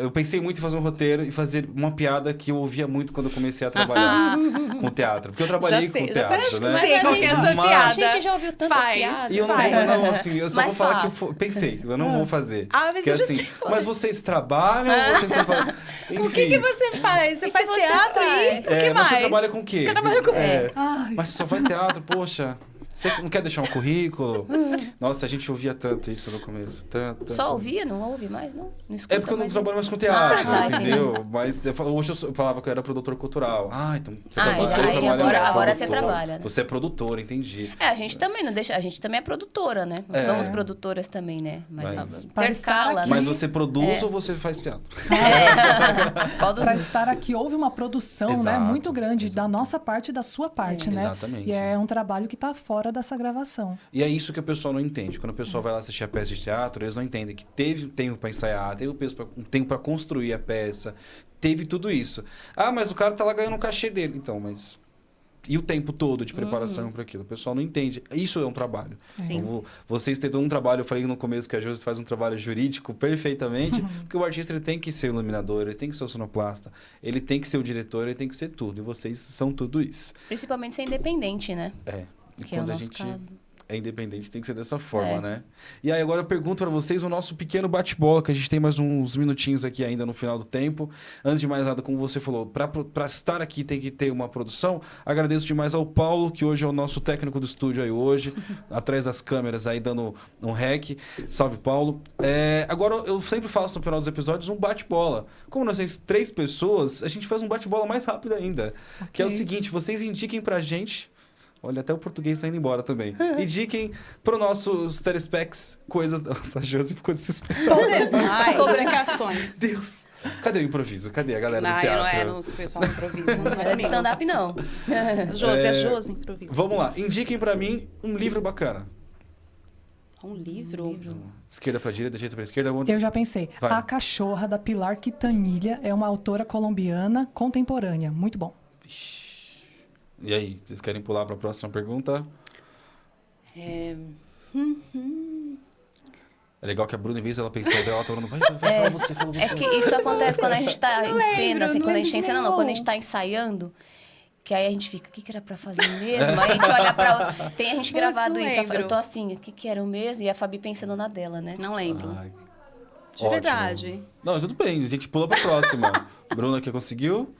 eu pensei muito em fazer um roteiro e fazer uma piada que eu ouvia muito quando eu comecei a trabalhar com teatro. Porque eu trabalhei com teatro, né? Sei qual que é a sua Mas- piada. A gente já ouviu tantas Faz. piadas. E eu não Vai. vou, não, assim, eu só Mas vou falar faz. que eu pensei, eu não vou fazer. Ah, mas que eu já assim, sei. mas vocês trabalham ou vocês só fazem... O que você faz? Você que faz você teatro faz? e o que mas mais? você trabalha com o quê? Eu trabalho com- Ai. Mas você só faz teatro, poxa. Você não quer deixar um currículo? Nossa, a gente ouvia tanto isso no começo. Tanto. Só ouvia? Não ouve mais, não? Não escuta É porque eu não mais, trabalho mais com teatro, Ah, tá, entendeu? Mas hoje eu falava que eu era produtor cultural. Ah, então você Ah, trabalha, já, eu aí trabalho agora como você produtor. trabalha, né? Você é produtor, entendi. É, a gente também não deixa. A gente também é produtora, né? Nós somos produtoras também, né? Mas- Para estar intercala, aqui- né? Mas você produz É. ou você faz teatro? Qual dos Para dois? estar aqui, houve uma produção, né, Exato, muito grande exato. da nossa parte e da sua parte, né? Exatamente. E é um trabalho que está fora dessa gravação. E é isso que o pessoal não entende. Quando o pessoal vai lá assistir a peça de teatro, eles não entendem que teve tempo para ensaiar, teve um tempo para construir a peça, teve tudo isso. Ah, mas o cara tá lá ganhando o cachê dele. Então, mas... E o tempo todo de preparação para aquilo? O pessoal não entende. Isso é um trabalho. Sim. Então, vocês têm todo um trabalho, eu falei no começo que a Josi faz um trabalho jurídico perfeitamente, porque o artista ele tem que ser o iluminador, ele tem que ser o sonoplasta, ele tem que ser o diretor, ele tem que ser tudo. E vocês são tudo isso. Principalmente ser independente, né? E Que é o quando a nosso gente caso. é independente, tem que ser dessa forma, É. né? E aí agora eu pergunto para vocês o nosso pequeno bate-bola, que a gente tem mais uns minutinhos aqui ainda no final do tempo. Antes de mais nada, como você falou, para estar aqui tem que ter uma produção. Agradeço demais ao Paulo, que hoje é o nosso técnico do estúdio aí hoje, atrás das câmeras aí dando um rec. Salve, Paulo. Agora eu sempre faço no final dos episódios um bate-bola. Como nós temos 3 pessoas, a gente faz um bate-bola mais rápido ainda. Que é o Ok. seguinte, vocês indiquem pra gente... Olha, até o português tá indo embora também. Indiquem para nossos telespecs coisas... Nossa, a Josi ficou desesperada. Ai, Complicações. Deus! Cadê o improviso? Cadê a galera do não, eu teatro? não era o pessoal do improviso. Não Não era é de stand-up, não. Josi, é Josi, improviso. Vamos lá. Indiquem para mim um livro bacana. Um livro? Esquerda para direita, direita para esquerda. Onde... Eu já pensei. Vai. A Cachorra, da Pilar Quintanilha, é uma autora colombiana contemporânea. Muito bom. E aí, vocês querem pular para a próxima pergunta? É, É legal que a Bruna, em vez dela pensar, ela tá falando, vai, fala você, fala você. É que isso acontece quando a gente tá em cena, lembro, assim, não quando a gente tá em lembro cena, não, nenhum. quando a gente tá ensaiando, que aí a gente fica, o que era pra fazer mesmo? Aí a gente olha pra... Tem a gente Putz, gravado não isso, lembro. eu tô assim, o que era o mesmo? E a Fabi pensando na dela, né? não lembro. Ai, De ótimo. verdade. Não, tudo bem, a gente pula para a próxima. Bruna, que conseguiu?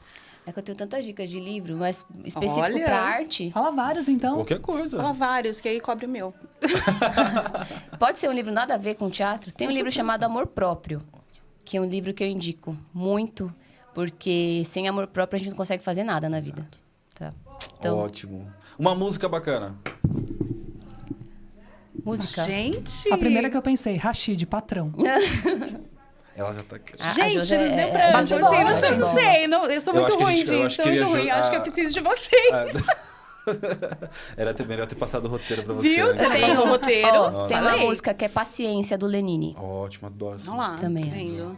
É que eu tenho tantas dicas de livro, mas específico Olha. pra arte. Fala vários, então. Qualquer coisa. Fala vários, que aí cobre o meu. Pode ser um livro nada a ver com teatro. Tem um livro chamado Amor Próprio, que é um livro que eu indico muito, porque sem amor próprio a gente não consegue fazer nada na vida. Tá. Então, Ótimo. Uma música bacana. música. Gente! A primeira que eu pensei, Rashid, Patrão. Ela já tá aqui. A Gente, José não deu é- pra... é Bate bate você, bola, não sei, bate não bola. sei. Não, eu sou Eu muito acho que a ruim gente- eu disso, acho sou que muito a ruim. Jo- Acho que a- eu preciso de vocês. Era até melhor ter passado o roteiro pra você. Viu? né? Você Eu tenho- passou o roteiro. ó, tem uma Falei. música que é Paciência, do Lenine. Ótimo, adoro essa Vamos lá, música. Também. tá vendo?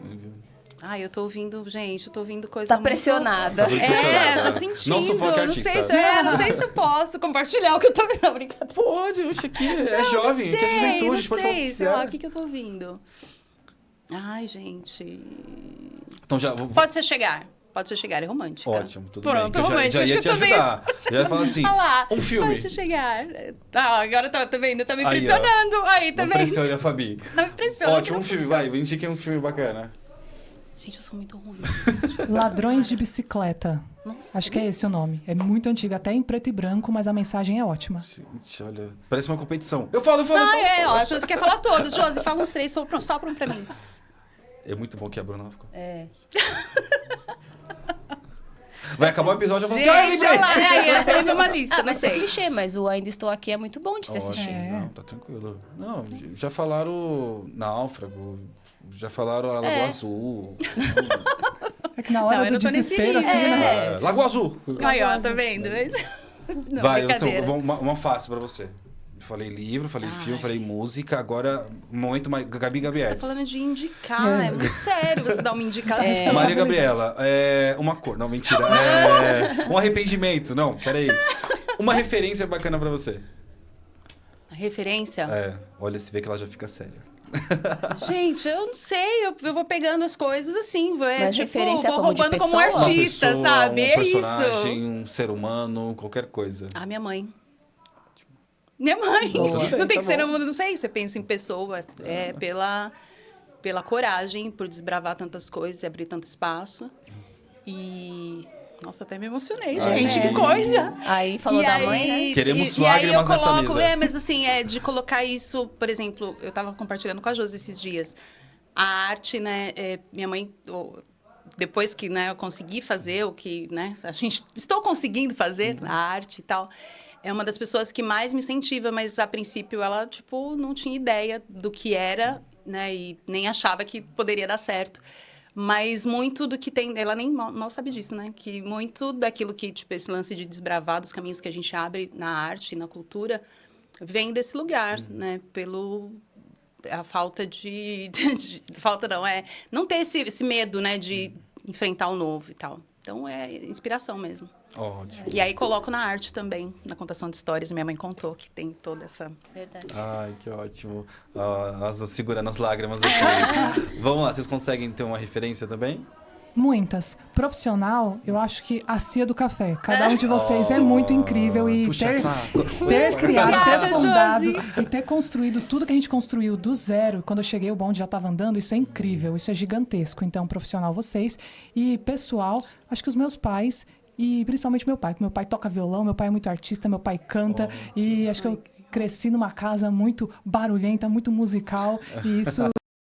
Ai, eu tô ouvindo, gente, eu tô ouvindo coisa Tá muito- pressionada. Tá muito pressionada. É, tô Não sentindo. sufoque Não artista. sei, não sei se eu posso compartilhar o que eu tô vendo. Não, brincadeira. Pode, oxe, aqui é jovem, aqui é juventude, a não gente pode falar o que sei, sei lá, quiser. o que eu tô ouvindo. Ai, gente... Então já... Pode ser chegar. Pode ser chegar, é romântica. Ótimo, tudo Pronto, bem. Que eu romântica, já ia acho te que eu tô ajudar. Já ia falar assim, Ah lá, um filme. Pode ser chegar. Ah, agora tá vendo? Tá me Aí, ó. impressionando. Aí, tá Não vendo? pressione a Fabi. Não me impressiona. Ótimo, não um filme, funciona. vai. Indique um filme bacana. Gente, eu sou muito ruim. Ladrões de Bicicleta. Nossa. Acho que é esse o nome. É muito antigo, até em preto e branco, mas a mensagem é ótima. Gente, olha, parece uma competição. Eu falo. Ah, é, ó. A Josi quer falar todos. Josi, fala uns 3, sopram pra mim. É muito bom que a Bruna ficou. É. Vai acabar o episódio e eu vou Gente, assim, lembrei! olha lá. Aí, essa é uma lista, Ah, não mas é sei. clichê, mas o Ainda Estou Aqui é muito bom de se Ótimo, assistir. É. não, tá tranquilo. Não, já falaram Náufrago, já falaram a Lagoa Azul, É que na hora Não, eu do não tô nesse desespero nível. aqui, né? Lagoa Azul! Aí, ó, tá vendo? Não, Vai, brincadeira. uma fácil pra você. Falei livro, falei filme, falei música, agora momento Gabi Você Gabriel. tá falando de indicar, é muito sério você dar uma indicação. Maria Gabriela, uma cor, não, mentira. Um arrependimento, não, peraí. Uma referência bacana pra você. Referência? Olha, se vê que ela já fica séria. Gente, eu não sei, eu vou pegando as coisas assim, Mas tipo, referência vou como de roubando como pessoa? Uma artista, pessoa, sabe? um É personagem, isso. um ser humano, qualquer coisa. Ah, minha mãe. Minha mãe. Não, tudo bem, Não tem tá que ser, bom. não sei, você pensa em pessoa, pela coragem, por desbravar tantas coisas e abrir tanto espaço. E... Nossa, até me emocionei, Ai, gente, que que coisa! Aí falou E da aí- mãe, né? Queremos e aí eu lágrimas nessa coloco, mesa. mas assim, de colocar isso, por exemplo, eu estava compartilhando com a Josi esses dias. A arte, né, minha mãe, depois que, né, eu consegui fazer o que, né, estou conseguindo fazer, a arte e tal, é uma das pessoas que mais me incentiva, mas a princípio ela, tipo, não tinha ideia do que era, né, e nem achava que poderia dar certo. Mas muito do que tem... Ela nem mal sabe disso, né? Que muito daquilo que, tipo, esse lance de desbravar dos caminhos que a gente abre na arte e na cultura vem desse lugar, né? A falta falta não, não ter esse medo, né? De enfrentar o novo e tal. Então, é inspiração mesmo. Ótimo. E aí, coloco na arte também, na contação de histórias. Minha mãe contou que tem toda essa... Verdade. Ai, que ótimo. Segurando as lágrimas aqui. Vamos lá, vocês conseguem ter uma referência também? Muitas. Profissional, eu acho que a Cia do Café. Cada um de vocês é muito incrível e Puxa saco. ter criado, Obrigada, ter fundado Josi. e ter construído tudo que a gente construiu do zero. Quando eu cheguei, o bonde já estava andando. Isso é incrível, isso é gigantesco. Então, profissional, vocês. E pessoal, acho que os meus pais... E principalmente meu pai, porque meu pai toca violão, meu pai é muito artista, meu pai canta. E acho que eu cresci numa casa muito barulhenta, muito musical. E isso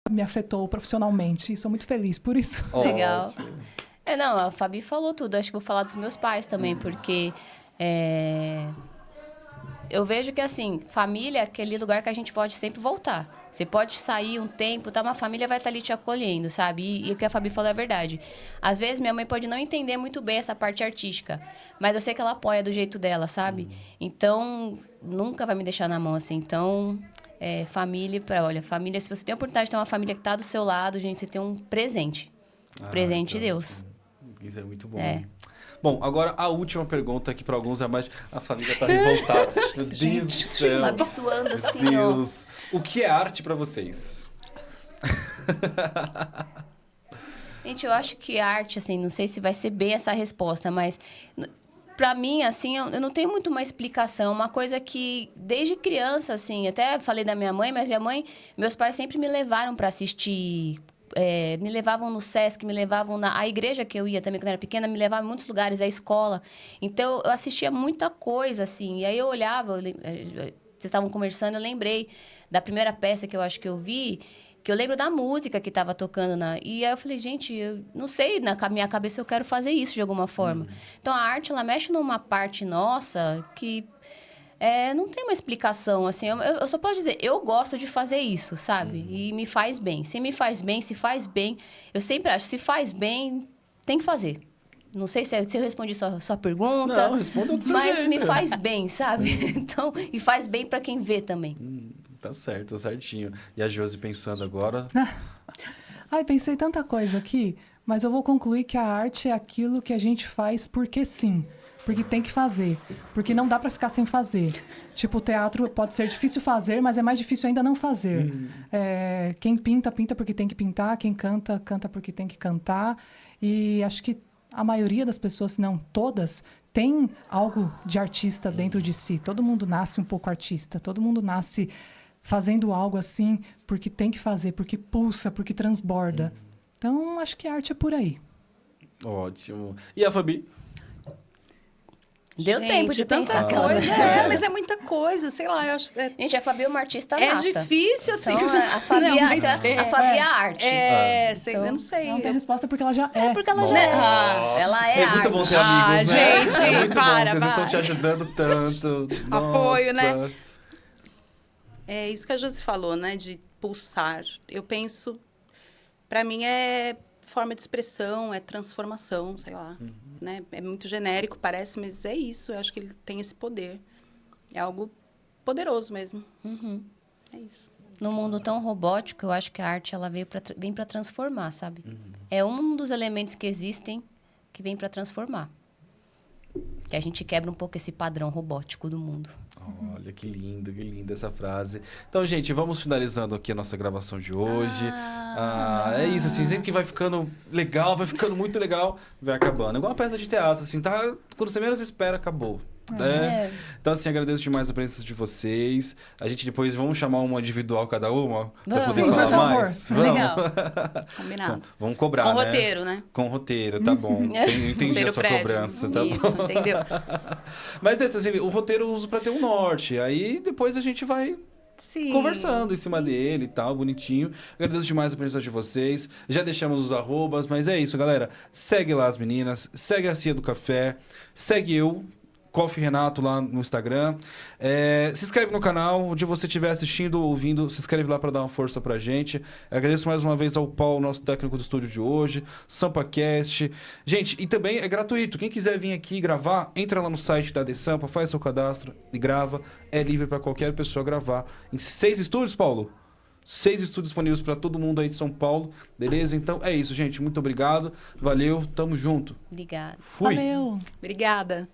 me afetou profissionalmente. E sou muito feliz por isso. Legal. Ótimo. Não, a Fabi falou tudo. Acho que vou falar dos meus pais também, porque eu vejo que, assim, família é aquele lugar que a gente pode sempre voltar. Você pode sair um tempo, tá? Uma família vai estar ali te acolhendo, sabe? E o que a Fabi falou é verdade. Às vezes, minha mãe pode não entender muito bem essa parte artística, mas eu sei que ela apoia do jeito dela, sabe? Então, nunca vai me deixar na mão, assim. Então, família, família, se você tem a oportunidade de ter uma família que tá do seu lado, gente, você tem um presente. Presente de Deus. Isso é muito bom. Bom, agora a última pergunta aqui para alguns é mais... A família tá revoltada. Meu Deus do céu. Fabi suando assim, Meu ó. Deus. O que é arte para vocês? Gente, eu acho que arte, assim, não sei se vai ser bem essa resposta, mas pra mim, assim, eu não tenho muito uma explicação. Uma coisa que, desde criança, assim, até falei da minha mãe, mas meus pais sempre me levaram pra assistir... me levavam no Sesc, me levavam a igreja que eu ia também quando eu era pequena, me levava em muitos lugares, a escola. Então, eu assistia muita coisa, assim. E aí eu olhava, vocês estavam conversando, eu lembrei da primeira peça que eu acho que eu vi, que eu lembro da música que estava tocando. E aí eu falei, gente, eu não sei, na minha cabeça eu quero fazer isso de alguma forma. Então, a arte, ela mexe numa parte nossa que... não tem uma explicação, assim, eu só posso dizer, eu gosto de fazer isso, sabe? E me faz bem. Se me faz bem, se faz bem, eu sempre acho, se faz bem, tem que fazer. Não sei se eu respondi sua pergunta. Não, responda do seu mas jeito. me faz bem, sabe? Então, e faz bem pra quem vê também. Tá certo, tá certinho. E a Josi pensando agora... Ai, pensei tanta coisa aqui, mas eu vou concluir que a arte é aquilo que a gente faz porque sim. Porque tem que fazer. Porque não dá pra ficar sem fazer. Tipo, o teatro pode ser difícil fazer, mas é mais difícil ainda não fazer. Quem pinta, pinta porque tem que pintar. Quem canta, canta porque tem que cantar. E acho que a maioria das pessoas, se não todas, tem algo de artista dentro de si. Todo mundo nasce um pouco artista. Todo mundo nasce fazendo algo assim porque tem que fazer, porque pulsa, porque transborda. Então, acho que a arte é por aí. Ótimo. E a Fabi? Deu tempo de tanta pensar. coisa. Mas é muita coisa, sei lá, eu acho... Gente, a Fabi é uma artista É nata. difícil, assim. Então, a Fabi, Não, mas a Fabi é a arte. eu não sei. Não tem resposta porque ela já é. Porque ela já é. Ela é É arte. muito bom ter amigos, né? gente, é muito bom, para, porque eles vai. estão te ajudando tanto. Apoio, né? Nossa. É isso que a Josi falou, né? De pulsar. Eu penso... Para mim, é forma de expressão, é transformação, sei lá. Né? É muito genérico, parece, mas é isso. Eu acho que ele tem esse poder. É algo poderoso mesmo. É isso. No mundo tão robótico, eu acho que a arte ela vem para transformar, sabe? É um dos elementos que existem que vem para transformar. Que a gente quebra um pouco esse padrão robótico do mundo. Olha, que linda essa frase. Então, gente, vamos finalizando aqui a nossa gravação de hoje. É isso, assim, sempre que vai ficando legal, vai ficando muito legal, vai acabando. Igual uma peça de teatro, assim, tá? Quando você menos espera, acabou. Né? Então, assim, agradeço demais a presença de vocês. A gente depois vamos chamar uma individual cada uma pra poder Sim, falar por favor. mais. Legal. Combinado. Vamos cobrar, Com né? roteiro, né? Com roteiro, tá bom. Entendi Roteiro a sua prévio. cobrança, tá Isso, bom. entendeu? Mas esse, assim, o roteiro eu uso pra ter um norte. Aí depois a gente vai Sim. conversando em cima dele e tal, bonitinho. Agradeço demais a presença de vocês. Já deixamos os arrobas, mas é isso, galera. Segue lá as meninas, segue a Cia do Café, segue eu, Coffee Renato, lá no Instagram. Se inscreve no canal, onde você estiver assistindo ou ouvindo, se inscreve lá para dar uma força pra gente. Agradeço mais uma vez ao Paulo, nosso técnico do estúdio de hoje, SampaCast. Gente, e também é gratuito. Quem quiser vir aqui gravar, entra lá no site da The Sampa, faz seu cadastro e grava. É livre para qualquer pessoa gravar. Em 6 estúdios, Paulo? 6 estúdios disponíveis para todo mundo aí de São Paulo. Beleza? Então é isso, gente. Muito obrigado. Valeu. Tamo junto. Obrigada. Fui. Valeu! Obrigada.